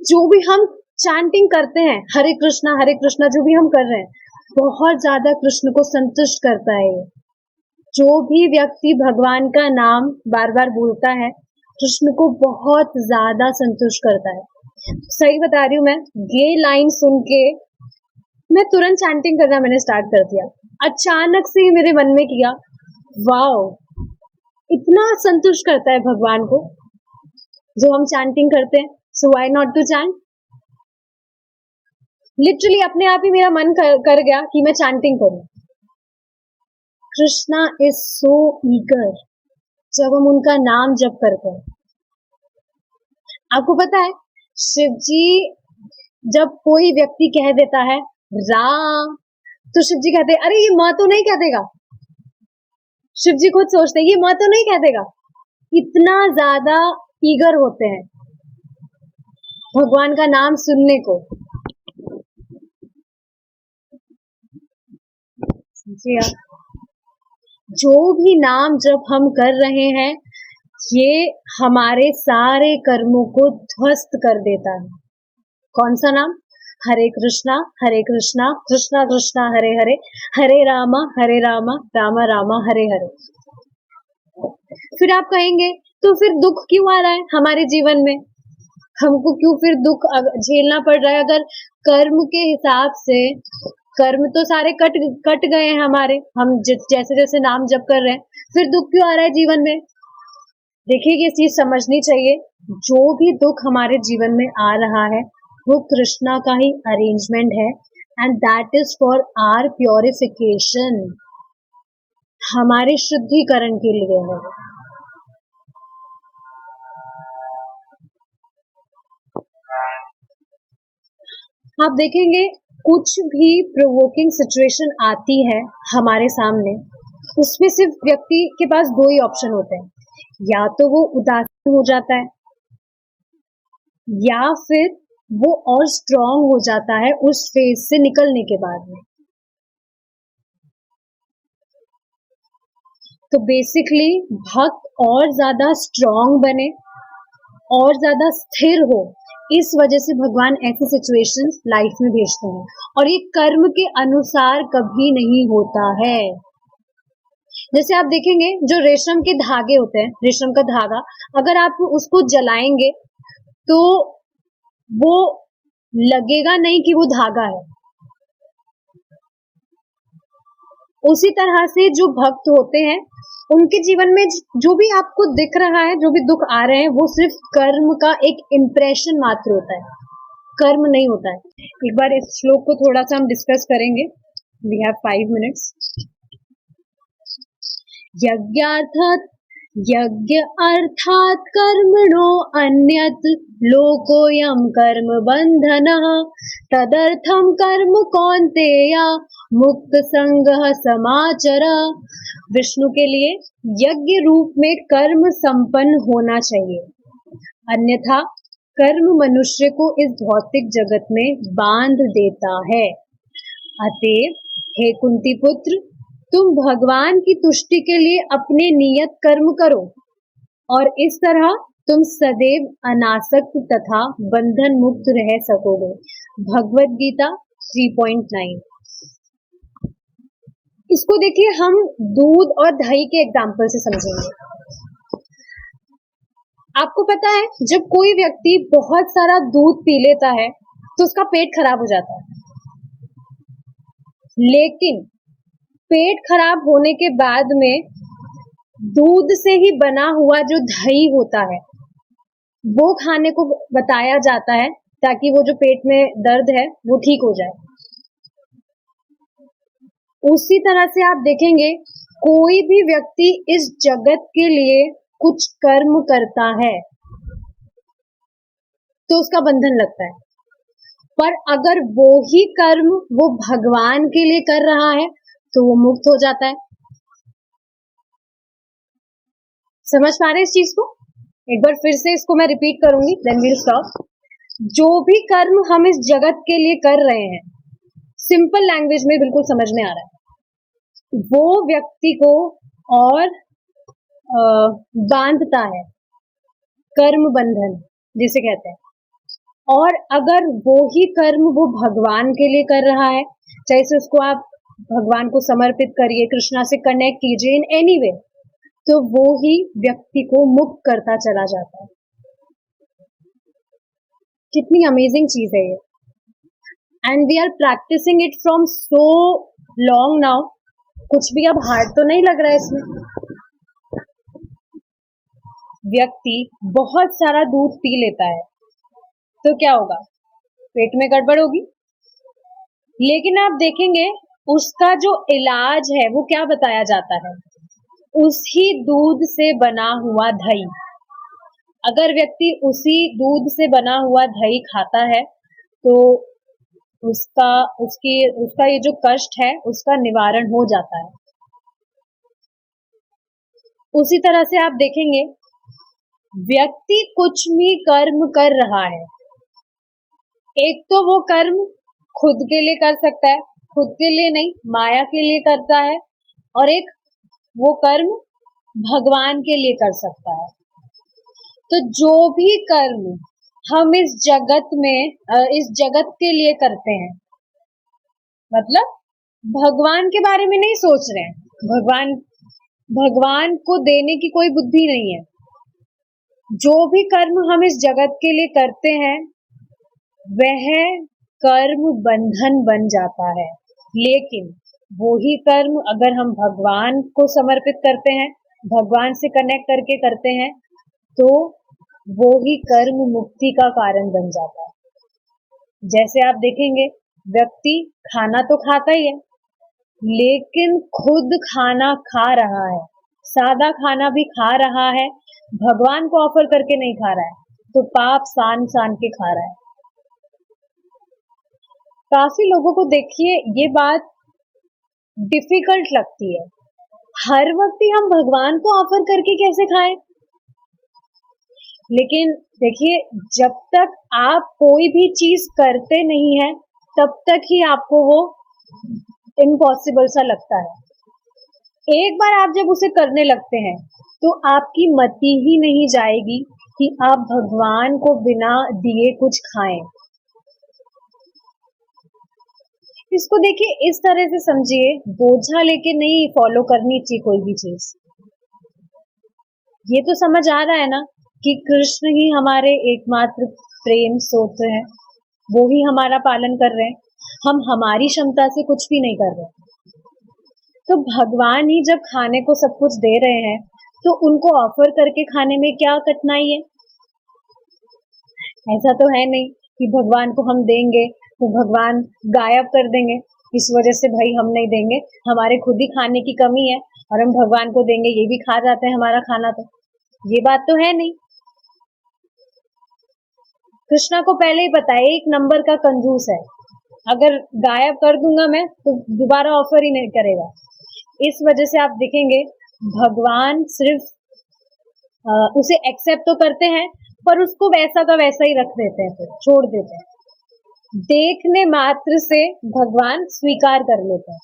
जो भी हम चैंटिंग करते हैं, हरे कृष्णा जो भी हम कर रहे हैं, बहुत ज्यादा कृष्ण को संतुष्ट करता है। जो भी व्यक्ति भगवान का नाम बार बार बोलता है, कृष्ण को बहुत ज्यादा संतुष्ट करता है। सही बता रही हूँ मैं, ये लाइन सुन के मैं तुरंत चैंटिंग करना मैंने स्टार्ट कर दिया। अचानक से मेरे मन में किया, वाओ, इतना संतुष्ट करता है भगवान को जो हम चैंटिंग करते हैं, so why not to chant. Literally अपने आप ही मेरा मन कर गया कि मैं चैंटिंग करूं। कृष्णा इज सो ईगर जब हम उनका नाम जप करते हैं। आपको पता है शिव जी जब कोई व्यक्ति कह देता है राम, तो शिव जी कहते हैं अरे ये माँ तो नहीं कह देगा। शिव जी खुद सोचते हैं ये माँ तो नहीं कह देगा। इतना ज्यादा ईगर होते हैं भगवान का नाम सुनने को। जो भी नाम जब हम कर रहे हैं, ये हमारे सारे कर्मों को ध्वस्त कर देता है। कौन सा नाम? हरे कृष्णा कृष्णा कृष्णा हरे हरे, हरे रामा रामा रामा हरे हरे। फिर आप कहेंगे तो फिर दुख क्यों आ रहा है हमारे जीवन में, हमको क्यों फिर दुख झेलना पड़ रहा है? अगर कर्म के हिसाब से कर्म तो सारे कट गए हैं हमारे, हम जैसे जैसे नाम जप कर रहे हैं, फिर दुख क्यों आ रहा है जीवन में? देखिए ये चीज समझनी चाहिए, जो भी दुख हमारे जीवन में आ रहा है वो कृष्णा का ही अरेंजमेंट है, and that is for our purification, हमारे शुद्धिकरण के लिए है। आप देखेंगे कुछ भी प्रोवोकिंग सिचुएशन आती है हमारे सामने, उसमें सिर्फ व्यक्ति के पास दो ही ऑप्शन होते हैं, या तो वो उदासीन हो जाता है या फिर वो और स्ट्रांग हो जाता है उस फेज से निकलने के बाद में। तो बेसिकली भक्त और ज्यादा स्ट्रांग बने और ज्यादा स्थिर हो, इस वजह से भगवान ऐसी सिचुएशंस लाइफ में भेजते हैं, और ये कर्म के अनुसार कभी नहीं होता है। जैसे आप देखेंगे जो रेशम के धागे होते हैं, रेशम का धागा अगर आप उसको जलाएंगे तो वो लगेगा नहीं कि वो धागा है। उसी तरह से जो भक्त होते हैं उनके जीवन में जो भी आपको दिख रहा है, जो भी दुख आ रहे हैं, वो सिर्फ कर्म का एक इम्प्रेशन मात्र होता है, कर्म नहीं होता है। एक बार इस श्लोक को थोड़ा सा हम डिस्कस करेंगे। We have 5 minutes. यज्ञ अर्थात कर्मणो अन्यत् लोकोऽयं कर्म बंधनः तदर्थं कर्म कौन्तेय मुक्त संगः समाचर। विष्णु के लिए यज्ञ रूप में कर्म संपन्न होना चाहिए, अन्यथा कर्म मनुष्य को इस भौतिक जगत में बांध देता है। अतएव हे कुंती पुत्र, तुम भगवान की तुष्टि के लिए अपने नियत कर्म करो और इस तरह तुम सदैव अनासक्त तथा बंधन मुक्त रह सकोगे। भगवत गीता 3.9। इसको देखिए हम दूध और दही के एग्जाम्पल से समझेंगे। आपको पता है जब कोई व्यक्ति बहुत सारा दूध पी लेता है तो उसका पेट खराब हो जाता है, लेकिन पेट खराब होने के बाद में दूध से ही बना हुआ जो दही होता है वो खाने को बताया जाता है ताकि वो जो पेट में दर्द है वो ठीक हो जाए। उसी तरह से आप देखेंगे कोई भी व्यक्ति इस जगत के लिए कुछ कर्म करता है तो उसका बंधन लगता है, पर अगर वो ही कर्म वो भगवान के लिए कर रहा है तो वो मुक्त हो जाता है। समझ पा रहे हैं इस चीज को? एक बार फिर से इसको मैं रिपीट करूंगी, देन वील स्टॉप। जो भी कर्म हम इस जगत के लिए कर रहे हैं, सिंपल लैंग्वेज में बिल्कुल समझ में आ रहा है, वो व्यक्ति को और बांधता है, कर्म बंधन जिसे कहते हैं। और अगर वो ही कर्म वो भगवान के लिए कर रहा है, चाहे से उसको आप भगवान को समर्पित करिए, कृष्णा से कनेक्ट कीजिए इन एनी वे, तो वो ही व्यक्ति को मुक्त करता चला जाता है। कितनी अमेजिंग चीज है ये, and we are practicing it from so long now. कुछ भी अब हार्ड तो नहीं लग रहा है इसमें। व्यक्ति बहुत सारा दूध पी लेता है तो क्या होगा? पेट में गड़बड़ होगी। लेकिन आप देखेंगे उसका जो इलाज है वो क्या बताया जाता है? उसी दूध से बना हुआ दही। अगर व्यक्ति उसी दूध से बना हुआ दही खाता है तो उसका ये जो कष्ट है उसका निवारण हो जाता है। उसी तरह से आप देखेंगे व्यक्ति कुछ भी कर्म कर रहा है, एक तो वो कर्म खुद के लिए कर सकता है, खुद के लिए नहीं माया के लिए करता है, और एक वो कर्म भगवान के लिए कर सकता है। तो जो भी कर्म हम इस जगत के लिए करते हैं, मतलब भगवान के बारे में नहीं सोच रहे हैं, भगवान को देने की कोई बुद्धि नहीं है। जो भी कर्म हम इस जगत के लिए करते हैं वह कर्म बंधन बन जाता है। लेकिन वो ही कर्म अगर हम भगवान को समर्पित करते हैं, भगवान से कनेक्ट करके करते हैं, तो वो ही कर्म मुक्ति का कारण बन जाता है। जैसे आप देखेंगे व्यक्ति खाना तो खाता ही है, लेकिन खुद खाना खा रहा है, सादा खाना भी खा रहा है, भगवान को ऑफर करके नहीं खा रहा है, तो पाप सान सान के खा रहा है। काफी लोगों को देखिए ये बात डिफिकल्ट लगती है, हर वक्त ही हम भगवान को ऑफर करके कैसे खाएं? लेकिन देखिए जब तक आप कोई भी चीज करते नहीं है तब तक ही आपको वो इम्पॉसिबल सा लगता है। एक बार आप जब उसे करने लगते हैं तो आपकी मति ही नहीं जाएगी कि आप भगवान को बिना दिए कुछ खाएं। इसको देखिए इस तरह से समझिए, बोझा लेके नहीं फॉलो करनी चाहिए कोई भी चीज। ये तो समझ आ रहा है ना कि कृष्ण ही हमारे एकमात्र प्रेम स्रोत हैं, वो ही हमारा पालन कर रहे हैं, हम हमारी क्षमता से कुछ भी नहीं कर रहे। तो भगवान ही जब खाने को सब कुछ दे रहे हैं तो उनको ऑफर करके खाने में क्या कठिनाई है? ऐसा तो है नहीं कि भगवान को हम देंगे तो भगवान गायब कर देंगे, इस वजह से भाई हम नहीं देंगे, हमारे खुद ही खाने की कमी है और हम भगवान को देंगे, ये भी खा जाते हैं हमारा खाना। तो ये बात तो है नहीं। कृष्णा को पहले ही पता है एक नंबर का कंजूस है, अगर गायब कर दूंगा मैं तो दोबारा ऑफर ही नहीं करेगा। इस वजह से आप देखेंगे भगवान सिर्फ उसे एक्सेप्ट तो करते हैं पर उसको वैसा का वैसा ही रख देते हैं, फिर छोड़ देते हैं। देखने मात्र से भगवान स्वीकार कर लेते हैं।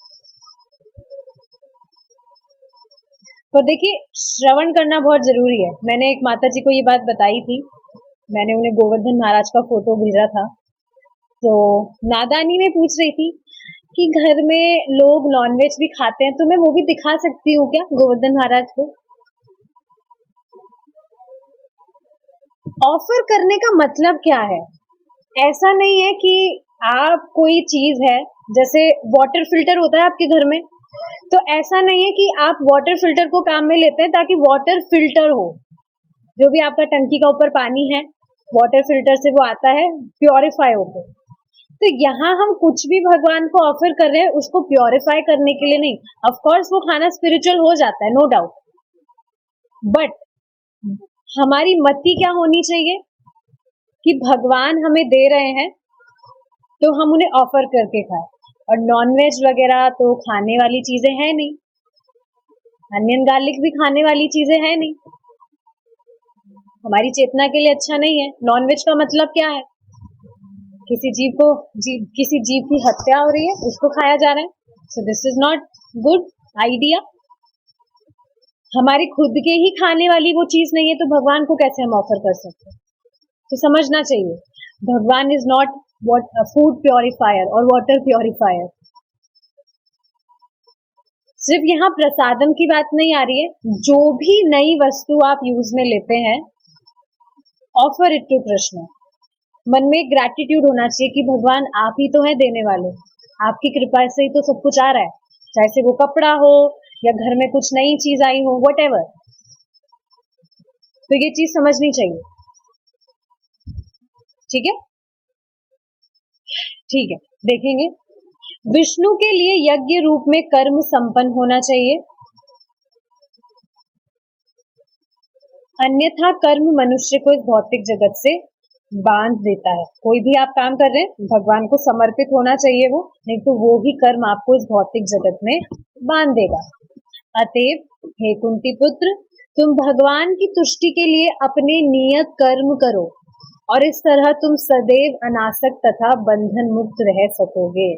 तो देखिए श्रवण करना बहुत जरूरी है। मैंने एक माता जी को ये बात बताई थी, मैंने उन्हें गोवर्धन महाराज का फोटो भेजा था। तो नादानी में पूछ रही थी कि घर में लोग नॉनवेज भी खाते हैं तो मैं वो भी दिखा सकती हूँ क्या गोवर्धन महाराज को। ऑफर करने का मतलब क्या है? ऐसा नहीं है कि आप कोई चीज है, जैसे वाटर फिल्टर होता है आपके घर में, तो ऐसा नहीं है कि आप वाटर फिल्टर को काम में लेते हैं ताकि वाटर फिल्टर हो। जो भी आपका टंकी का ऊपर पानी है वाटर फिल्टर से वो आता है प्योरीफाई होकर। तो यहाँ हम कुछ भी भगवान को ऑफर कर रहे हैं उसको प्योरीफाई करने के लिए नहीं। ऑफ कोर्स वो खाना स्पिरिचुअल हो जाता है, नो डाउट, बट हमारी मति क्या होनी चाहिए कि भगवान हमें दे रहे हैं तो हम उन्हें ऑफर करके खाएं। और नॉनवेज वगैरह तो खाने वाली चीजें हैं नहीं, अनियन गार्लिक भी खाने वाली चीजें हैं नहीं, हमारी चेतना के लिए अच्छा नहीं है। नॉनवेज का मतलब क्या है? किसी जीव की हत्या हो रही है, उसको खाया जा रहा है। So this is not good idea. हमारी खुद के ही खाने वाली वो चीज नहीं है तो भगवान को कैसे हम ऑफर कर सकते हैं? तो समझना चाहिए भगवान इज नॉट फूड प्योरीफायर और वाटर प्योरीफायर। सिर्फ यहाँ प्रसादम की बात नहीं आ रही है, जो भी नई वस्तु आप यूज में लेते हैं ऑफर इट टू कृष्ण। मन में ग्रैटिट्यूड होना चाहिए कि भगवान आप ही तो हैं देने वाले, आपकी कृपा से ही तो सब कुछ आ रहा है, चाहे से वो कपड़ा हो या घर में कुछ नई चीज आई हो, वट। तो ये चीज समझनी चाहिए, ठीक है? ठीक है, देखेंगे विष्णु के लिए यज्ञ रूप में कर्म संपन्न होना चाहिए, अन्यथा कर्म मनुष्य को इस भौतिक जगत से बांध देता है। कोई भी आप काम कर रहे हैं भगवान को समर्पित होना चाहिए वो, नहीं तो वो ही कर्म आपको इस भौतिक जगत में बांध देगा। अतएव हे कुंती पुत्र, तुम भगवान की तुष्टि के लिए अपने नियत कर्म करो और इस तरह तुम सदैव अनासक्त तथा बंधन मुक्त रह सकोगे।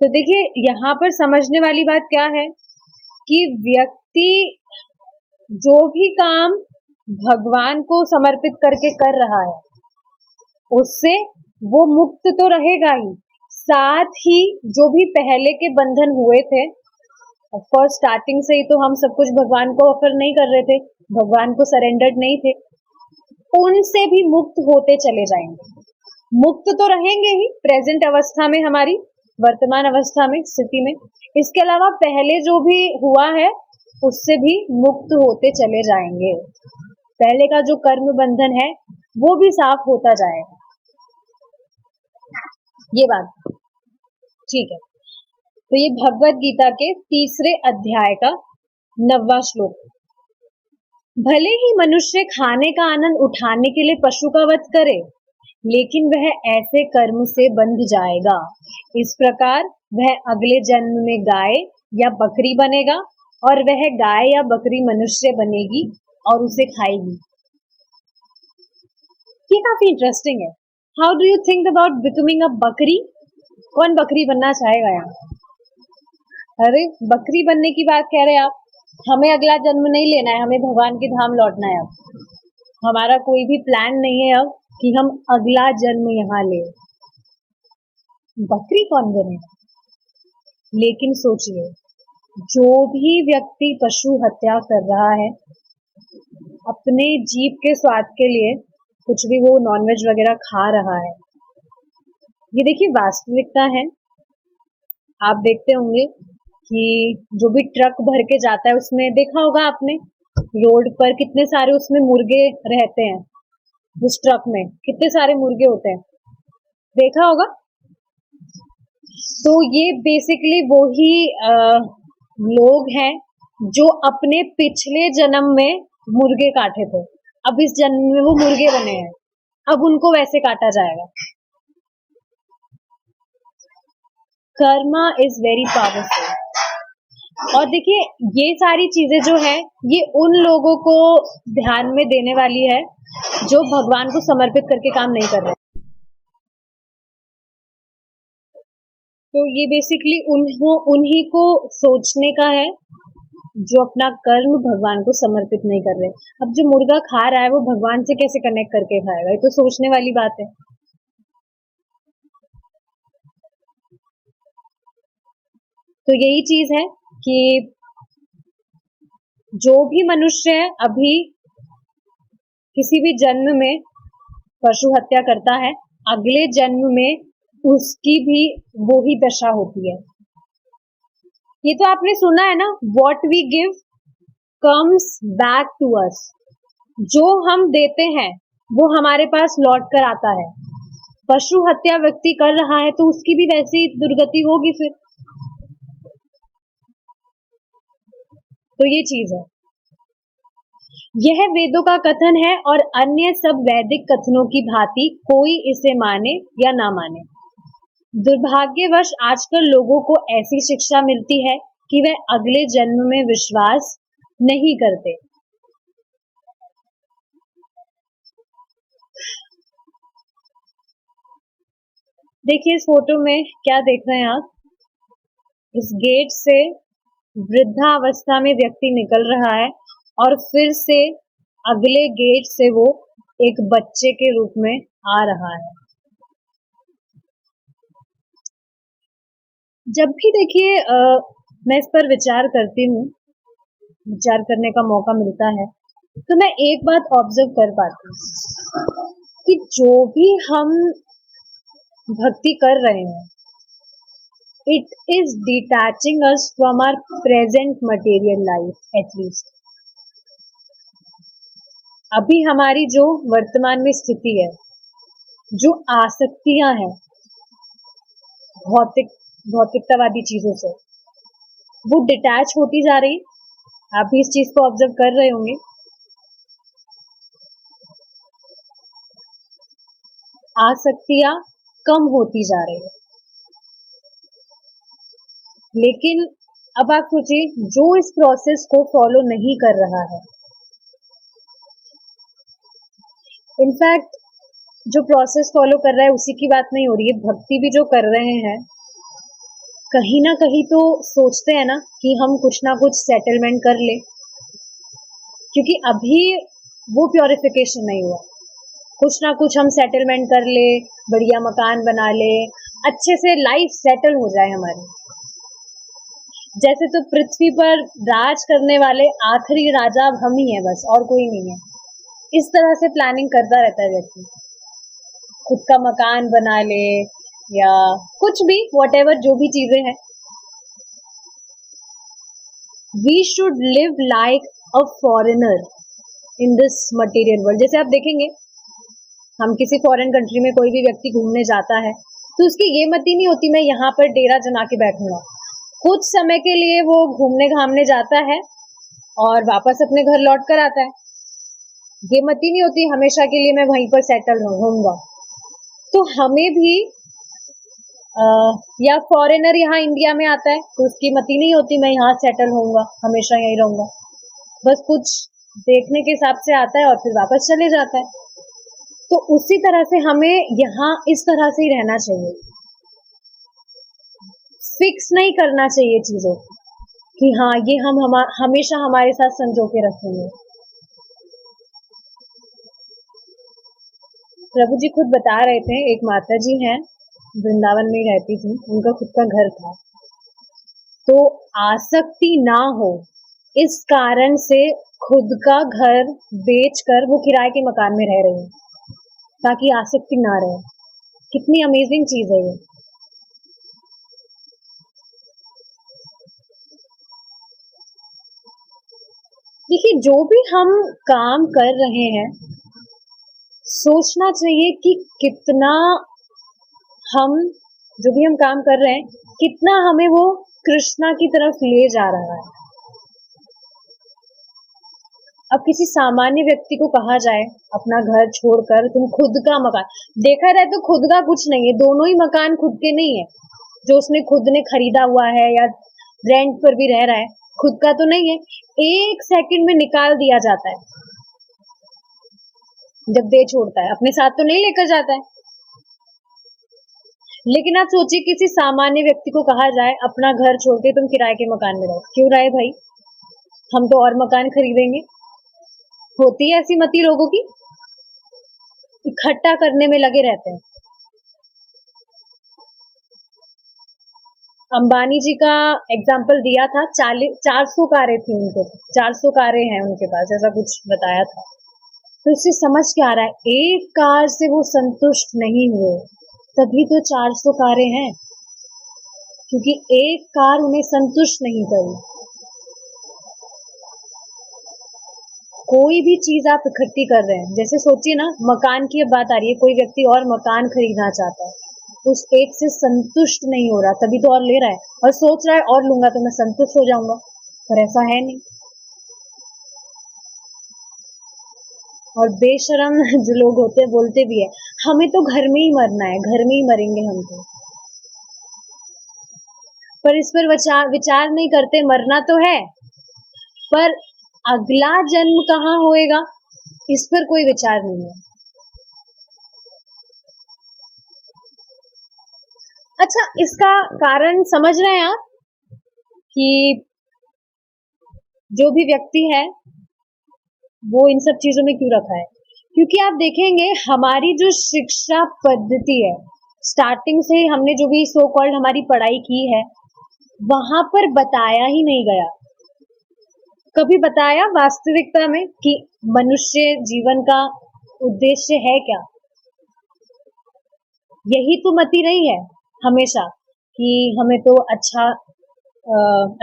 तो देखिए यहाँ पर समझने वाली बात क्या है कि व्यक्ति जो भी काम भगवान को समर्पित करके कर रहा है उससे वो मुक्त तो रहेगा ही, साथ ही जो भी पहले के बंधन हुए थे, ऑफ कोर्स स्टार्टिंग से ही तो हम सब कुछ भगवान को ऑफर नहीं कर रहे थे, भगवान को सरेंडर्ड नहीं थे, उनसे भी मुक्त होते चले जाएंगे। मुक्त तो रहेंगे ही प्रेजेंट अवस्था में, हमारी वर्तमान अवस्था में, स्थिति में। इसके अलावा पहले जो भी हुआ है उससे भी मुक्त होते चले जाएंगे। पहले का जो कर्म बंधन है वो भी साफ होता जाएगा। ये बात ठीक है। तो ये भगवत गीता के 3 अध्याय का 9वां श्लोक। भले ही मनुष्य खाने का आनंद उठाने के लिए पशु का वध करे, लेकिन वह ऐसे कर्म से बंध जाएगा। इस प्रकार वह अगले जन्म में गाय या बकरी बनेगा और वह गाय या बकरी मनुष्य बनेगी और उसे खाएगी। ये काफी इंटरेस्टिंग है। How do you think about becoming a बकरी? कौन बकरी बनना चाहेगा यहाँ? अरे बकरी बनने की बात कह रहे हैं आप? हमें अगला जन्म नहीं लेना है, हमें भगवान के धाम लौटना है। अब हमारा कोई भी प्लान नहीं है अब कि हम अगला जन्म यहाँ ले। बकरी कौन बनेगा? लेकिन सोचिए, जो भी व्यक्ति पशु हत्या कर रहा है अपने जीभ के स्वाद के लिए, कुछ भी वो नॉनवेज वगैरह खा रहा है, ये देखिए वास्तविकता है। आप देखते होंगे कि जो भी ट्रक भर के जाता है उसमें देखा होगा आपने, रोड पर कितने सारे उसमें मुर्गे रहते हैं, उस ट्रक में कितने सारे मुर्गे होते हैं, देखा होगा। तो ये बेसिकली वो ही लोग हैं जो अपने पिछले जन्म में मुर्गे काटे थे, अब इस जन्म में वो मुर्गे बने हैं। अब उनको वैसे काटा जाएगा। Karma is very powerful. और देखिए ये सारी चीजें जो है ये उन लोगों को ध्यान में देने वाली है जो भगवान को समर्पित करके काम नहीं कर रहे। तो ये बेसिकली उन्हीं को सोचने का है जो अपना कर्म भगवान को समर्पित नहीं कर रहे। अब जो मुर्गा खा रहा है वो भगवान से कैसे कनेक्ट करके खाएगा, ये तो सोचने वाली बात है। तो यही चीज है कि जो भी मनुष्य है अभी किसी भी जन्म में पशु हत्या करता है, अगले जन्म में उसकी भी वो ही दशा होती है। ये तो आपने सुना है ना, what we give comes back to us. जो हम देते हैं वो हमारे पास लौट कर आता है। पशु हत्या व्यक्ति कर रहा है तो उसकी भी वैसी दुर्गति होगी फिर। तो ये चीज है, यह वेदों का कथन है और अन्य सब वैदिक कथनों की भांति कोई इसे माने या ना माने। दुर्भाग्यवश आजकल लोगों को ऐसी शिक्षा मिलती है कि वह अगले जन्म में विश्वास नहीं करते। देखिए इस फोटो में क्या देख रहे हैं आप, इस गेट से वृद्धावस्था में व्यक्ति निकल रहा है और फिर से अगले गेट से वो एक बच्चे के रूप में आ रहा है। जब भी देखिए मैं इस पर विचार करती हूँ, विचार करने का मौका मिलता है, तो मैं एक बात ऑब्जर्व कर पाती हूँ कि जो भी हम भक्ति कर रहे हैं, it is detaching us from our present material life at least। अभी हमारी जो वर्तमान में स्थिति है, जो आसक्तियां हैं भौतिकतावादी चीजों से, वो डिटैच होती जा रही। आप भी इस चीज को ऑब्जर्व कर रहे होंगे। आसक्तियां कम होती जा रही है। लेकिन अब आप सोचिए जो इस प्रोसेस को फॉलो नहीं कर रहा है, इनफैक्ट जो प्रोसेस फॉलो कर रहा है उसी की बात नहीं हो रही है, भक्ति भी जो कर रहे हैं कहीं ना कहीं तो सोचते हैं ना कि हम कुछ ना कुछ सेटलमेंट कर ले, क्योंकि अभी वो प्योरिफिकेशन नहीं हुआ। कुछ ना कुछ हम सेटलमेंट कर ले, बढ़िया मकान बना ले, अच्छे से लाइफ सेटल हो जाए हमारी। जैसे तो पृथ्वी पर राज करने वाले आखिरी राजा अब हम ही हैं बस, और कोई नहीं है। इस तरह से प्लानिंग करता रहता है व्यक्ति, खुद का मकान बना ले या कुछ भी, व्हाटएवर जो भी चीजें हैं। We should live like a foreigner in this material world. जैसे आप देखेंगे हम किसी फॉरेन कंट्री में कोई भी व्यक्ति घूमने जाता है तो उसकी ये मत ही नहीं होती मैं यहाँ पर डेरा जमा के बैठूंगा। कुछ समय के लिए वो घूमने घामने जाता है और वापस अपने घर लौट कर आता है। ये मत ही नहीं होती हमेशा के लिए मैं वहीं पर सेटल रहूंगा। तो हमें भी या फॉरेनर यहाँ इंडिया में आता है तो उसकी मत ही नहीं होती मैं यहाँ सेटल होऊंगा, हमेशा यहीं रहूंगा। बस कुछ देखने के हिसाब से आता है और फिर वापस चले जाता है। तो उसी तरह से हमें यहाँ इस तरह से ही रहना चाहिए, फिक्स नहीं करना चाहिए चीजों कि हाँ ये हम हमेशा हमारे साथ संजो के रखेंगे। प्रभु जी खुद बता रहे थे, एक माता जी हैं वृंदावन में रहती थी, उनका खुद का घर था, तो आसक्ति ना हो इस कारण से खुद का घर बेचकर वो किराए के मकान में रह रही है ताकि आसक्ति ना रहे। कितनी अमेजिंग चीज है ये। देखिए जो भी हम काम कर रहे हैं सोचना चाहिए कि कितना हम जो भी हम काम कर रहे हैं कितना हमें वो कृष्णा की तरफ ले जा रहा है। अब किसी सामान्य व्यक्ति को कहा जाए अपना घर छोड़कर तुम खुद का मकान, देखा जाए तो खुद का कुछ नहीं है, दोनों ही मकान खुद के नहीं है, जो उसने खुद ने खरीदा हुआ है या रेंट पर भी रह रहा है, खुद का तो नहीं है, एक सेकंड में निकाल दिया जाता है। जब दे छोड़ता है अपने साथ तो नहीं लेकर जाता है। लेकिन आप सोचिए किसी सामान्य व्यक्ति को कहा जाए अपना घर छोड़ के तुम किराए के मकान में रहो, क्यों रहे भाई, हम तो और मकान खरीदेंगे। होती है ऐसी मति लोगों की, इकट्ठा करने में लगे रहते हैं। अंबानी जी का एग्जाम्पल दिया था, 400 कारें थी उनको, 400 कारें हैं उनके पास, ऐसा कुछ बताया था। तो इससे समझ क्या आ रहा है, एक कार से वो संतुष्ट नहीं हुए, तभी तो 400 कारें हैं, क्योंकि एक कार उन्हें संतुष्ट नहीं करी। कोई भी चीज आप इकट्ठी कर रहे हैं, जैसे सोचिए ना, मकान की अब बात आ रही है, कोई व्यक्ति और मकान खरीदना चाहता है, उस एक से संतुष्ट नहीं हो रहा, तभी तो और ले रहा है और सोच रहा है और लूंगा तो मैं संतुष्ट हो जाऊंगा, पर ऐसा है नहीं। और बेशरम जो लोग होते हैं बोलते भी है, हमें तो घर में ही मरना है, घर में ही मरेंगे हम तो, पर इस पर विचार नहीं करते। मरना तो है, पर अगला जन्म कहाँ होएगा, इस पर कोई विचार नहीं है। अच्छा, इसका कारण समझ रहे हैं आप कि जो भी व्यक्ति है वो इन सब चीजों में क्यों रखा है? क्योंकि आप देखेंगे हमारी जो शिक्षा पद्धति है, स्टार्टिंग से हमने जो भी सो कॉल्ड हमारी पढ़ाई की है, वहां पर बताया ही नहीं गया, कभी बताया वास्तविकता में कि मनुष्य जीवन का उद्देश्य है क्या? यही तो मति रही है हमेशा कि हमें तो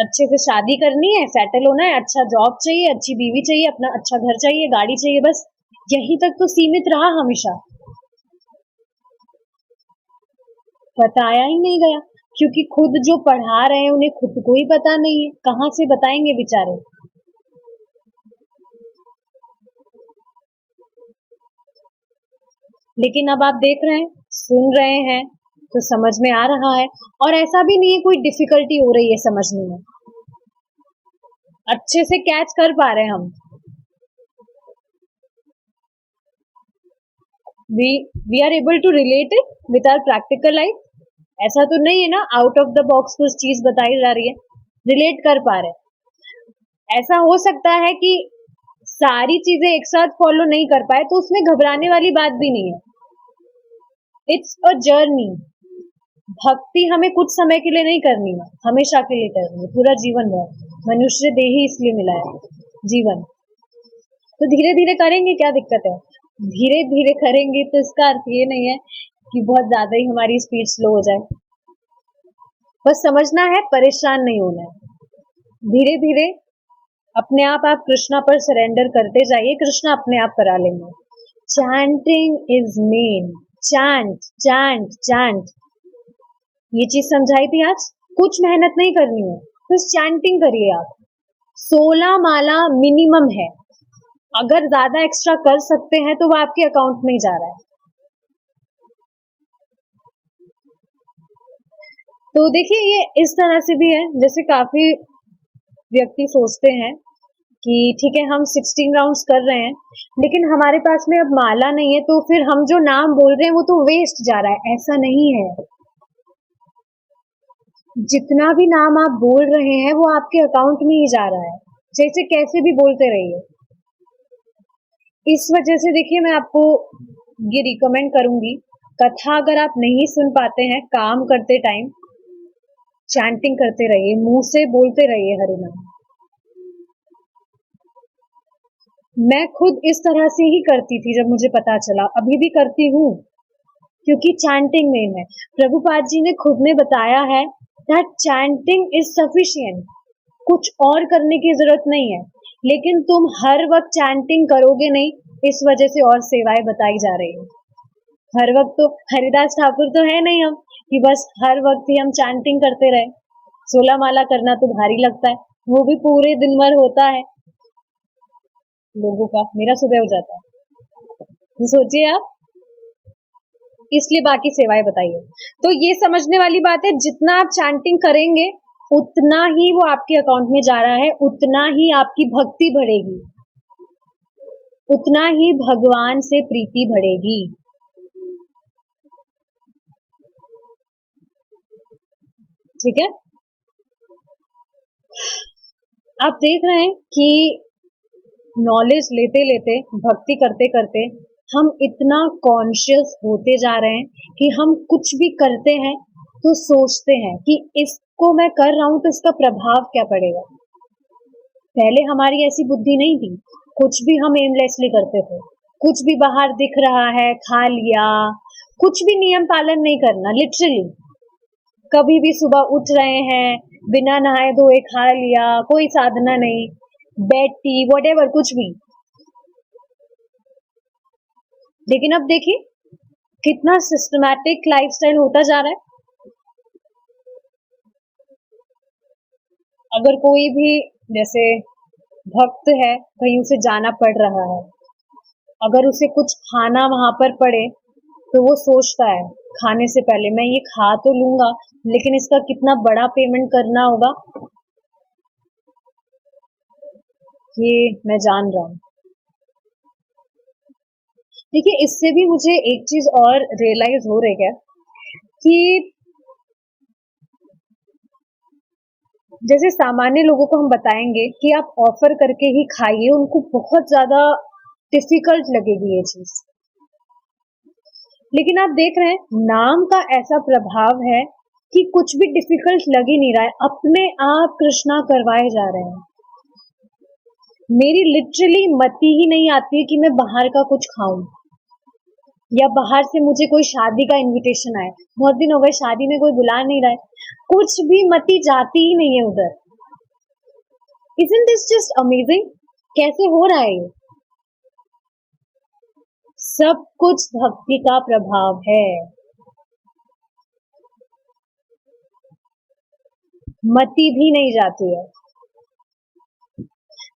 अच्छे से शादी करनी है, सेटल होना है, अच्छा जॉब चाहिए, अच्छी बीवी चाहिए, अपना अच्छा घर चाहिए, गाड़ी चाहिए, बस यही तक तो सीमित रहा हमेशा, बताया ही नहीं गया। क्योंकि खुद जो पढ़ा रहे हैं उन्हें खुद को ही पता नहीं है, कहाँ से बताएंगे बेचारे। लेकिन अब आप देख रहे हैं, सुन रहे हैं, तो समझ में आ रहा है, और ऐसा भी नहीं है कोई डिफिकल्टी हो रही है समझने में, अच्छे से कैच कर पा रहे हैं हम। We are able to relate it with our practical life. ऐसा तो नहीं है ना आउट ऑफ द बॉक्स कुछ चीज बताई जा रही है, रिलेट कर पा रहे हैं। ऐसा हो सकता है कि सारी चीजें एक साथ फॉलो नहीं कर पाए, तो उसमें घबराने वाली बात भी नहीं है। It's a journey. भक्ति हमें कुछ समय के लिए नहीं करनी है, हमेशा के लिए करनी है, पूरा जीवन भर। मनुष्य देह ही इसलिए मिला है, जीवन। तो धीरे धीरे करेंगे, क्या दिक्कत है? धीरे धीरे करेंगे तो इसका अर्थ ये नहीं है कि बहुत ज्यादा ही हमारी स्पीड स्लो हो जाए। बस समझना है, परेशान नहीं होना है। धीरे धीरे अपने आप कृष्णा पर सरेंडर करते जाइए, कृष्णा अपने आप करा लेंगे। Chanting is main. Chant chant chant, ये चीज समझाई थी आज। कुछ मेहनत नहीं करनी है, बस चैंटिंग करिए आप। 16 माला मिनिमम है, अगर ज्यादा एक्स्ट्रा कर सकते हैं तो वो आपके अकाउंट में ही जा रहा है। तो देखिए, ये इस तरह से भी है, जैसे काफी व्यक्ति सोचते हैं कि ठीक है हम 16 राउंड्स कर रहे हैं, लेकिन हमारे पास में अब माला नहीं है, तो फिर हम जो नाम बोल रहे हैं वो तो वेस्ट जा रहा है। ऐसा नहीं है, जितना भी नाम आप बोल रहे हैं वो आपके अकाउंट में ही जा रहा है, जैसे कैसे भी बोलते रहिए। इस वजह से देखिए, मैं आपको ये रिकमेंड करूंगी, कथा अगर आप नहीं सुन पाते हैं, काम करते टाइम चैंटिंग करते रहिए, मुंह से बोलते रहिए हरि नाम। मैं खुद इस तरह से ही करती थी जब मुझे पता चला, अभी भी करती हूँ, क्योंकि चैंटिंग मेन है। प्रभुपाद जी ने खुद ने बताया है दैट चैंटिंग इज सफिशिएंट, कुछ और करने की जरूरत नहीं है। लेकिन तुम हर वक्त चैंटिंग करोगे नहीं, इस वजह से और सेवाएं बताई जा रही है। हर वक्त तो हरिदास ठाकुर तो है नहीं हम कि बस हर वक्त ही हम चैंटिंग करते रहे। 16 माला करना तो भारी लगता है, वो भी पूरे दिन भर होता है। लोगों का, मेरा सुबह हो जाता है। तो सोचिए आप, इसलिए बाकी सेवाएं बताइए। तो ये समझने वाली बात है, जितना आप चैंटिंग करेंगे उतना ही वो आपके अकाउंट में जा रहा है, उतना ही आपकी भक्ति बढ़ेगी, उतना ही भगवान से प्रीति बढ़ेगी। ठीक है, आप देख रहे हैं कि नॉलेज लेते लेते, भक्ति करते करते हम इतना कॉन्शियस होते जा रहे हैं कि हम कुछ भी करते हैं तो सोचते हैं कि इसको मैं कर रहा हूं तो इसका प्रभाव क्या पड़ेगा। पहले हमारी ऐसी बुद्धि नहीं थी, कुछ भी हम एमलेसली करते थे, कुछ भी बाहर दिख रहा है खा लिया, कुछ भी नियम पालन नहीं करना, लिटरली कभी भी सुबह उठ रहे हैं बिना नहाए धोए खा लिया, कोई साधना नहीं, बेड टी व्हाटएवर कुछ भी। लेकिन अब देखिए कितना सिस्टमैटिक लाइफस्टाइल होता जा रहा है। अगर कोई भी जैसे भक्त है, कहीं उसे जाना पड़ रहा है, अगर उसे कुछ खाना वहां पर पड़े तो वो सोचता है खाने से पहले मैं ये खा तो लूंगा, लेकिन इसका कितना बड़ा पेमेंट करना होगा ये मैं जान रहा हूँ। देखिए इससे भी मुझे एक चीज और रियलाइज हो रही है कि जैसे सामान्य लोगों को हम बताएंगे कि आप ऑफर करके ही खाइए, उनको बहुत ज्यादा डिफिकल्ट लगेगी ये चीज। लेकिन आप देख रहे हैं नाम का ऐसा प्रभाव है कि कुछ भी डिफिकल्ट लग ही नहीं रहा है, अपने आप कृष्णा करवाए जा रहे हैं। मेरी लिटरली मति ही नहीं आती है कि मैं बाहर का कुछ खाऊं, या बाहर से मुझे कोई शादी का इनविटेशन आए, बहुत दिन हो गए शादी में कोई बुला नहीं रहा है, कुछ भी मति जाती ही नहीं है उधर। Isn't this just amazing? कैसे हो रहा है ये? सब कुछ भक्ति का प्रभाव है, मति भी नहीं जाती है।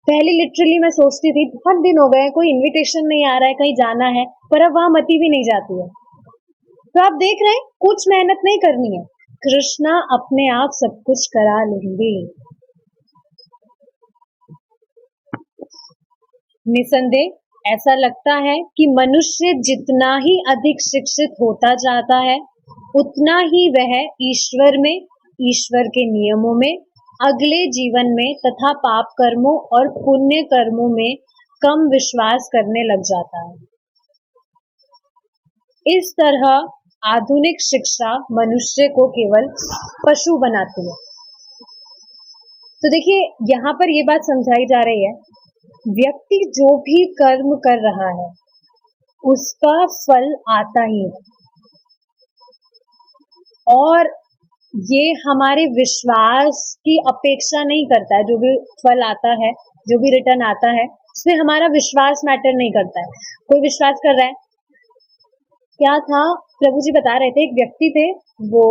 पहले लिटरली मैं सोचती थी बहुत दिन हो गए कोई इनविटेशन नहीं आ रहा है, कहीं जाना है, पर अब वहां मति भी नहीं जाती है। तो आप देख रहे हैं कुछ मेहनत नहीं करनी है, कृष्णा अपने आप सब कुछ करा लेंगे। निसंदेह ऐसा लगता है कि मनुष्य जितना ही अधिक शिक्षित होता जाता है उतना ही वह ईश्वर में, ईश्वर के नियमों में, अगले जीवन में तथा पाप कर्मों और पुण्य कर्मों में कम विश्वास करने लग जाता है। इस तरह आधुनिक शिक्षा मनुष्य को केवल पशु बनाती है। तो देखिए यहाँ पर ये बात समझाई जा रही है, व्यक्ति जो भी कर्म कर रहा है उसका फल आता ही है, और ये हमारे विश्वास की अपेक्षा नहीं करता है। जो भी फल आता है, जो भी रिटर्न आता है, उसमें हमारा विश्वास मैटर नहीं करता है। कोई विश्वास कर रहा है, क्या था प्रभु जी बता रहे थे, एक व्यक्ति थे वो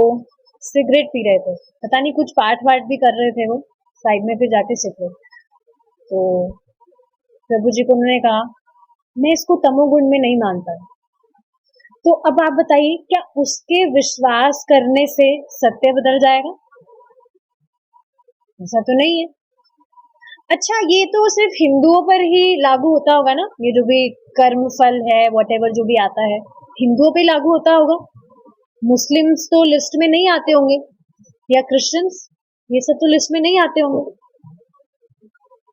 सिगरेट पी रहे थे, पता नहीं कुछ पाठ वाठ भी कर रहे थे, वो साइड में फिर जाके सिगरेट, तो प्रभु जी को उन्होंने कहा मैं इसको तमोगुण में नहीं मानता। तो अब आप बताइए क्या उसके विश्वास करने से सत्य बदल जाएगा? ऐसा तो नहीं है। अच्छा ये तो सिर्फ हिंदुओं पर ही लागू होता होगा ना, ये जो भी कर्म फल है व्हाटएवर जो भी आता है हिंदुओं पे लागू होता होगा, मुस्लिम्स तो लिस्ट में नहीं आते होंगे, या क्रिश्चियंस, ये सब तो लिस्ट में नहीं आते होंगे।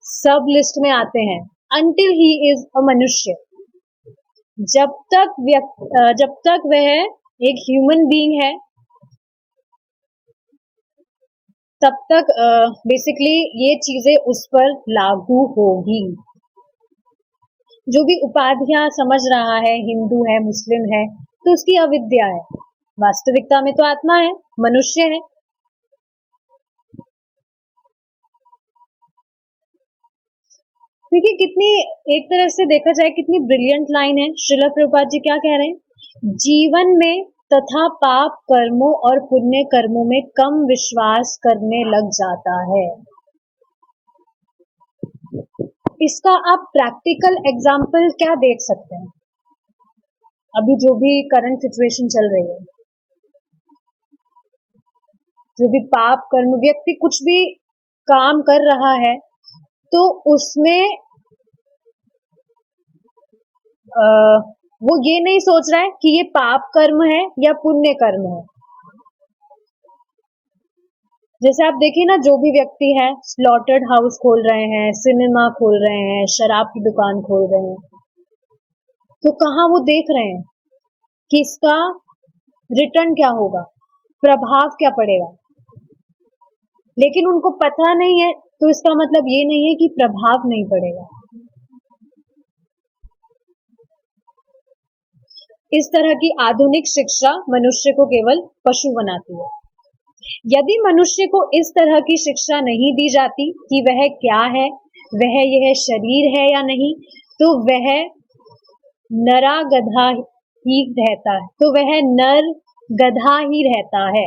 सब लिस्ट में आते हैं until he is a मनुष्य। जब तक वह एक ह्यूमन बीइंग है तब तक बेसिकली ये चीजें उस पर लागू होगी। जो भी उपाधियां समझ रहा है, हिंदू है, मुस्लिम है, तो उसकी अविद्या है, वास्तविकता में तो आत्मा है, मनुष्य है। देखिए कितनी, एक तरह से देखा जाए कितनी ब्रिलियंट लाइन है। श्रील प्रभुपाद जी क्या कह रहे हैं, जीवन में तथा पाप कर्मों और पुण्य कर्मों में कम विश्वास करने लग जाता है। इसका आप प्रैक्टिकल एग्जाम्पल क्या देख सकते हैं? अभी जो भी करंट सिचुएशन चल रही है, जो भी पाप कर्म व्यक्ति कुछ भी काम कर रहा है, तो उसमें वो ये नहीं सोच रहा है कि ये पाप कर्म है या पुण्य कर्म है। जैसे आप देखिए ना, जो भी व्यक्ति है स्लॉटर्ड हाउस खोल रहे हैं, सिनेमा खोल रहे हैं, शराब की दुकान खोल रहे हैं, तो कहाँ वो देख रहे हैं कि इसका रिटर्न क्या होगा, प्रभाव क्या पड़ेगा, लेकिन उनको पता नहीं है, तो इसका मतलब ये नहीं है कि प्रभाव नहीं पड़ेगा। इस तरह की आधुनिक शिक्षा मनुष्य को केवल पशु बनाती है। यदि मनुष्य को इस तरह की शिक्षा नहीं दी जाती कि वह क्या है, वह यह शरीर है या नहीं, तो वह नरा गधा ही रहता है, तो वह नर गधा ही रहता है।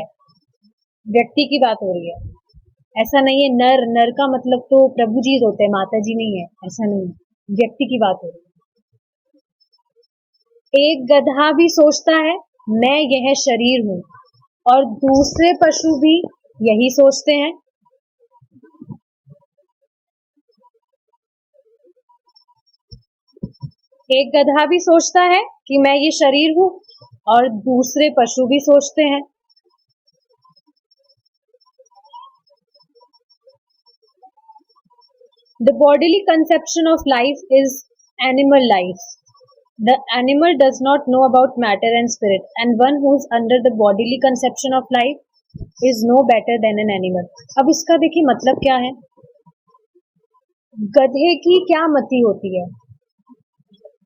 व्यक्ति की बात हो रही है, ऐसा नहीं है नर, नर का मतलब तो प्रभु जी होते हैं, माता जी नहीं है, ऐसा नहीं है, व्यक्ति की बात हो रही है। एक गधा भी सोचता है मैं यह शरीर हूं, और दूसरे पशु भी यही सोचते हैं। एक गधा भी सोचता है कि मैं ये शरीर हूं, और दूसरे पशु भी सोचते हैं। The bodily conception of life is animal life. The animal does not know about matter and spirit, and one who is under the bodily conception of life is no better than an animal. अब इसका देखिए मतलब क्या है। गधे की क्या मति होती है?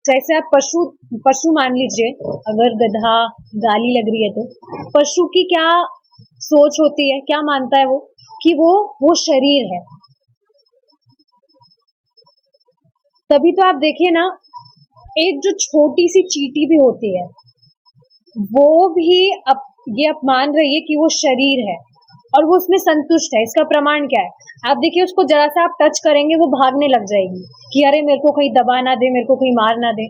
जैसे आप पशु मान लीजिए, अगर गधा गाली लग रही है, तो पशु की क्या सोच होती है, क्या मानता है वो, कि वो शरीर है। तभी तो आप देखिए ना, एक जो छोटी सी चींटी भी होती है, वो भी ये मान रही है कि वो शरीर है, और वो उसमें संतुष्ट है। इसका प्रमाण क्या है? आप देखिए, उसको जरा सा आप टच करेंगे, वो भागने लग जाएगी कि अरे मेरे को कहीं दबा ना दे, मेरे को कहीं मार ना दे।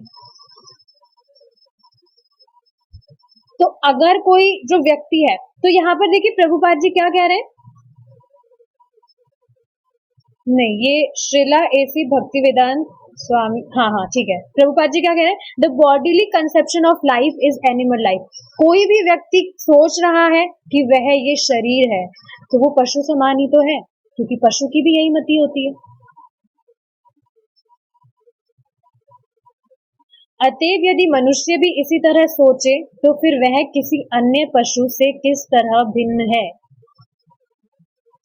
तो अगर कोई जो व्यक्ति है, तो यहाँ पर देखिए प्रभुपाद जी क्या कह रहे हैं, नहीं, ये श्रीला एसी भक्ति वेदांत स्वामी, हाँ ठीक है, प्रभुपाद जी क्या कह रहे हैं, the bodily conception of life is animal life. कोई भी व्यक्ति सोच रहा है कि वह ये शरीर है, तो वो पशु समान ही तो है, क्योंकि पशु की भी यही मति होती है। अतएव यदि मनुष्य भी इसी तरह सोचे, तो फिर वह किसी अन्य पशु से किस तरह भिन्न है?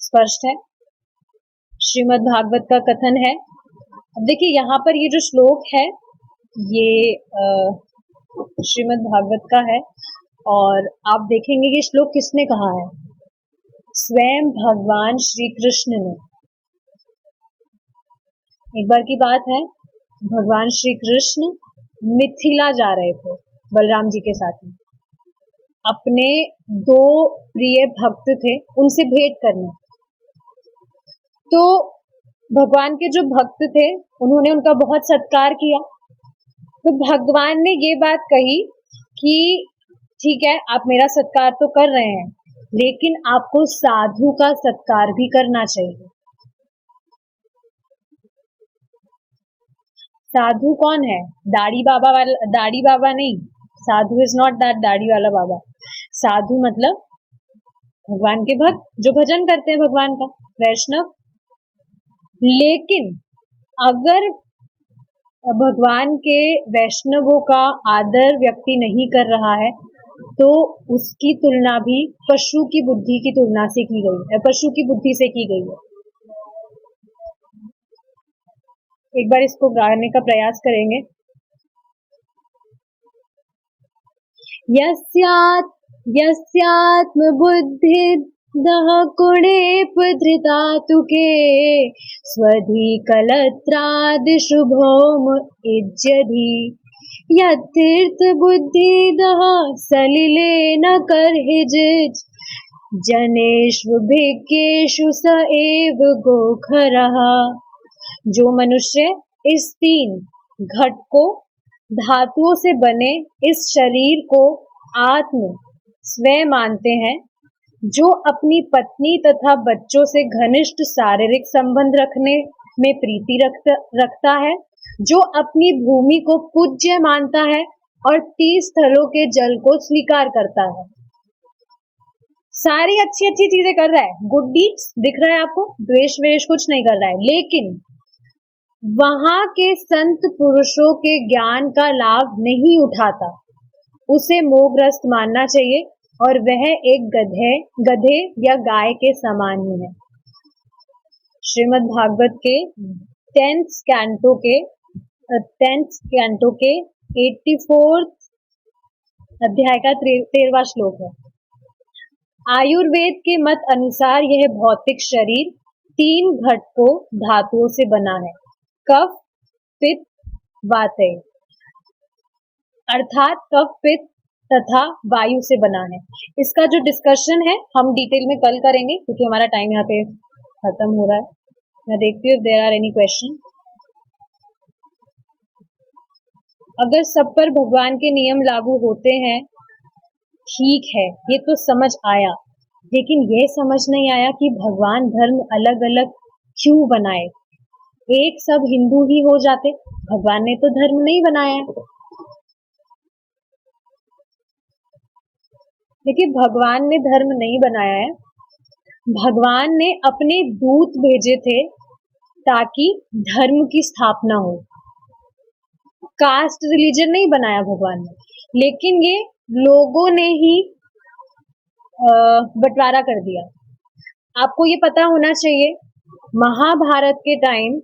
स्पष्ट है, श्रीमद् भागवत का कथन है। अब देखिए, यहाँ पर ये जो श्लोक है, ये श्रीमद् भागवत का है, और आप देखेंगे कि श्लोक किसने कहा है, स्वयं भगवान श्री कृष्ण ने। एक बार की बात है, भगवान श्री कृष्ण मिथिला जा रहे थे बलराम जी के साथ में, अपने दो प्रिय भक्त थे उनसे भेंट करने। तो भगवान के जो भक्त थे, उन्होंने उनका बहुत सत्कार किया। तो भगवान ने ये बात कही कि ठीक है, आप मेरा सत्कार तो कर रहे हैं, लेकिन आपको साधु का सत्कार भी करना चाहिए। साधु कौन है? दाढ़ी बाबा नहीं। साधु इज नॉट दैट दाढ़ी वाला बाबा। साधु मतलब भगवान के भक्त, जो भजन करते हैं भगवान का, वैष्णव। लेकिन अगर भगवान के वैष्णवों का आदर व्यक्ति नहीं कर रहा है, तो उसकी तुलना भी पशु की बुद्धि की तुलना से की गई है, पशु की बुद्धि से की गई है। एक बार इसको गाने का प्रयास करेंगे। यस्यात्म बुद्धि दह कुणेप धृतातुके स्वधि कलत्रादि शुभोम इज्यधि यतीर्थ बुद्धि दह सलिले न करहिजिज जनेष्व भिज्ञेषु स एव गोखरः जो मनुष्य इस 3 घटकों धातुओं से बने इस शरीर को आत्म स्वयं मानते हैं, जो अपनी पत्नी तथा बच्चों से घनिष्ठ शारीरिक संबंध रखने में प्रीति रखता है, जो अपनी भूमि को पूज्य मानता है और 30 स्थलों के जल को स्वीकार करता है। सारी अच्छी अच्छी चीजें कर रहा है, गुड डीड्स दिख रहा है आपको, द्वेष वेष कुछ नहीं कर रहा है, लेकिन वहां के संत पुरुषों के ज्ञान का लाभ नहीं उठाता। उसे मोहग्रस्त मानना चाहिए और वह एक गधे या गाय के समान ही है। श्रीमद् भागवत के 10th कैंटो के 84th अध्याय का 13वां श्लोक है। आयुर्वेद के मत अनुसार यह भौतिक शरीर 3 घटकों धातुओं से बना है, कफ, पित्त, वातय, अर्थात कफ, पित्त तथा वायु से बना है। इसका जो डिस्कशन है हम डिटेल में कल करेंगे, क्योंकि हमारा टाइम यहाँ पे खत्म हो रहा है। मैं देखती हूँ if there are any question। अगर सब पर भगवान के नियम लागू होते हैं, ठीक है, ये तो समझ आया, लेकिन यह समझ नहीं आया कि भगवान धर्म अलग अलग क्यों बनाए। एक सब हिंदू ही हो जाते, भगवान ने तो धर्म नहीं बनाया है। देखिए, भगवान ने धर्म नहीं बनाया है, भगवान ने अपने दूत भेजे थे ताकि धर्म की स्थापना हो। कास्ट रिलीजन नहीं बनाया भगवान ने, लेकिन ये लोगों ने ही बंटवारा कर दिया। आपको ये पता होना चाहिए, महाभारत के टाइम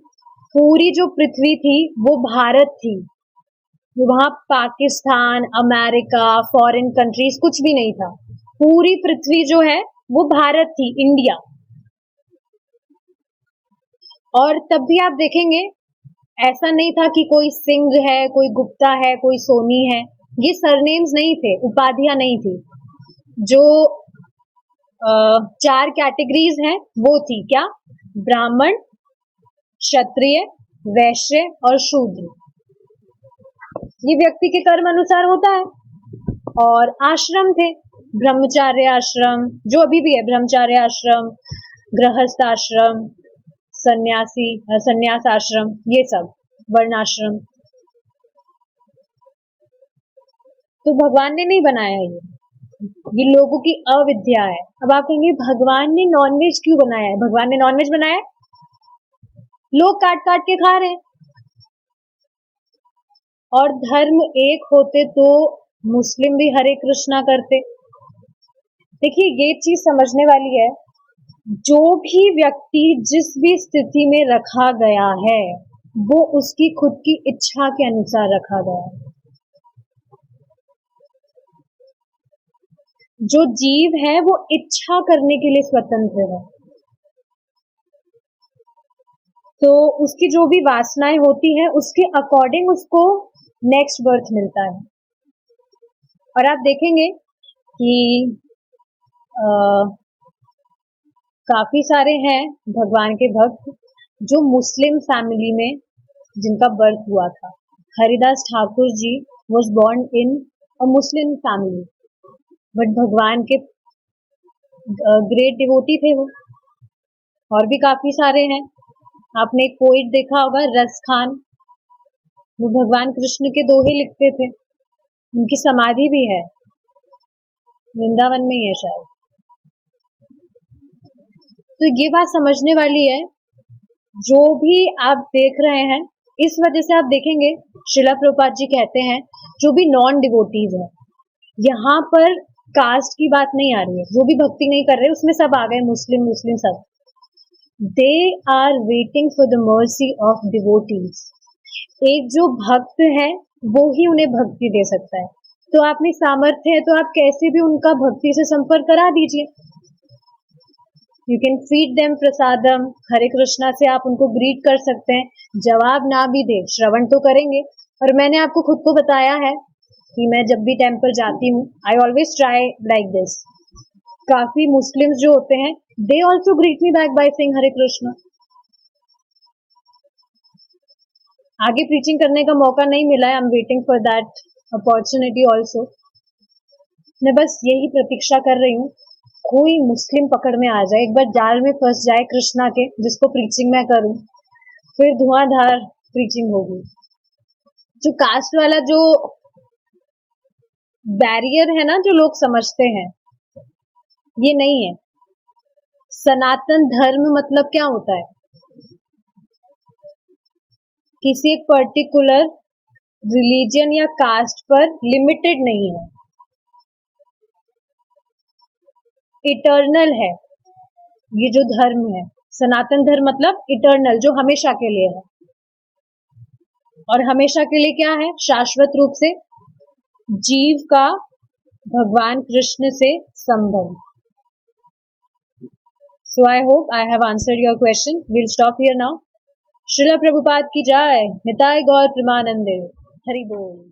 पूरी जो पृथ्वी थी वो भारत थी। वहां पाकिस्तान, अमेरिका, फॉरेन कंट्रीज कुछ भी नहीं था। पूरी पृथ्वी जो है वो भारत थी, इंडिया। और तब भी आप देखेंगे ऐसा नहीं था कि कोई सिंह है, कोई गुप्ता है, कोई सोनी है, ये सरनेम्स नहीं थे, उपाधियां नहीं थी। जो 4 कैटेगरीज हैं वो थी क्या? ब्राह्मण, क्षत्रिय, वैश्य और शूद्र। ये व्यक्ति के कर्म अनुसार होता है। और आश्रम थे, ब्रह्मचार्य आश्रम, जो अभी भी है, ब्रह्मचार्य आश्रम, गृहस्थ आश्रम, संन्यास आश्रम, ये सब वर्णाश्रम। तो भगवान ने नहीं बनाया ये लोगों की अविद्या है। अब आप कहेंगे भगवान ने नॉनवेज क्यों बनाया है? भगवान ने नॉनवेज बनाया है, लोग काट काट के खा रहे हैं। और धर्म एक होते तो मुस्लिम भी हरे कृष्णा करते। देखिए, ये चीज समझने वाली है, जो भी व्यक्ति जिस भी स्थिति में रखा गया है वो उसकी खुद की इच्छा के अनुसार रखा गया है। जो जीव है वो इच्छा करने के लिए स्वतंत्र है, तो उसकी जो भी वासनाएं होती है उसके अकॉर्डिंग उसको नेक्स्ट बर्थ मिलता है। और आप देखेंगे कि काफी सारे हैं भगवान के भक्त जो मुस्लिम फैमिली में जिनका बर्थ हुआ था। Haridas Thakur ji was born in a Muslim family, but भगवान के ग्रेट डिवोटी थे वो। और भी काफी सारे हैं। आपने एक पोइट देखा होगा, रस खान, वो भगवान कृष्ण के दोहे लिखते थे। उनकी समाधि भी है, वृंदावन में ही है शायद। तो ये बात समझने वाली है, जो भी आप देख रहे हैं, इस वजह से आप देखेंगे श्रीला प्रभुपाद जी कहते हैं जो भी नॉन डिवोटीज है, यहाँ पर कास्ट की बात नहीं आ रही है, जो भी भक्ति नहीं कर रहे उसमें सब आ गए, मुस्लिम सब। They are waiting for the mercy of devotees. एक जो भक्त है वो ही उन्हें भक्ति दे सकता है। तो आप में सामर्थ्य है तो आप कैसे भी उनका भक्ति से संपर्क करा दीजिए। यू कैन फीड देम प्रसादम, हरे कृष्णा से आप उनको ग्रीट कर सकते हैं। जवाब ना भी दे, श्रवण तो करेंगे। और मैंने आपको खुद को बताया है कि मैं जब भी टेम्पल जाती हूँ, I always try like this. काफी मुस्लिम्स जो होते हैं, they also greet me back by saying Hare Krishna. आगे प्रीचिंग करने का मौका नहीं मिला है, I am waiting for that opportunity also. मैं बस यही प्रतीक्षा कर रही हूँ कोई मुस्लिम पकड़ में आ जाए, एक बार जाल में फंस जाए कृष्णा के, जिसको प्रीचिंग मैं करूं, फिर धुआंधार प्रीचिंग होगी। जो कास्ट वाला जो बैरियर है ना, जो लोग समझते हैं, ये नहीं है। सनातन धर्म मतलब क्या होता है? किसी एक पर्टिकुलर रिलीजन या कास्ट पर लिमिटेड नहीं है, इटर्नल है। ये जो धर्म है सनातन धर्म मतलब इटर्नल, जो हमेशा के लिए है। और हमेशा के लिए क्या है? शाश्वत रूप से जीव का भगवान कृष्ण से संबंध। So I hope I have answered your question. We'll stop here now. Srila Prabhupada की जय। निताय गौर प्रेमानंदे। हरि बोल।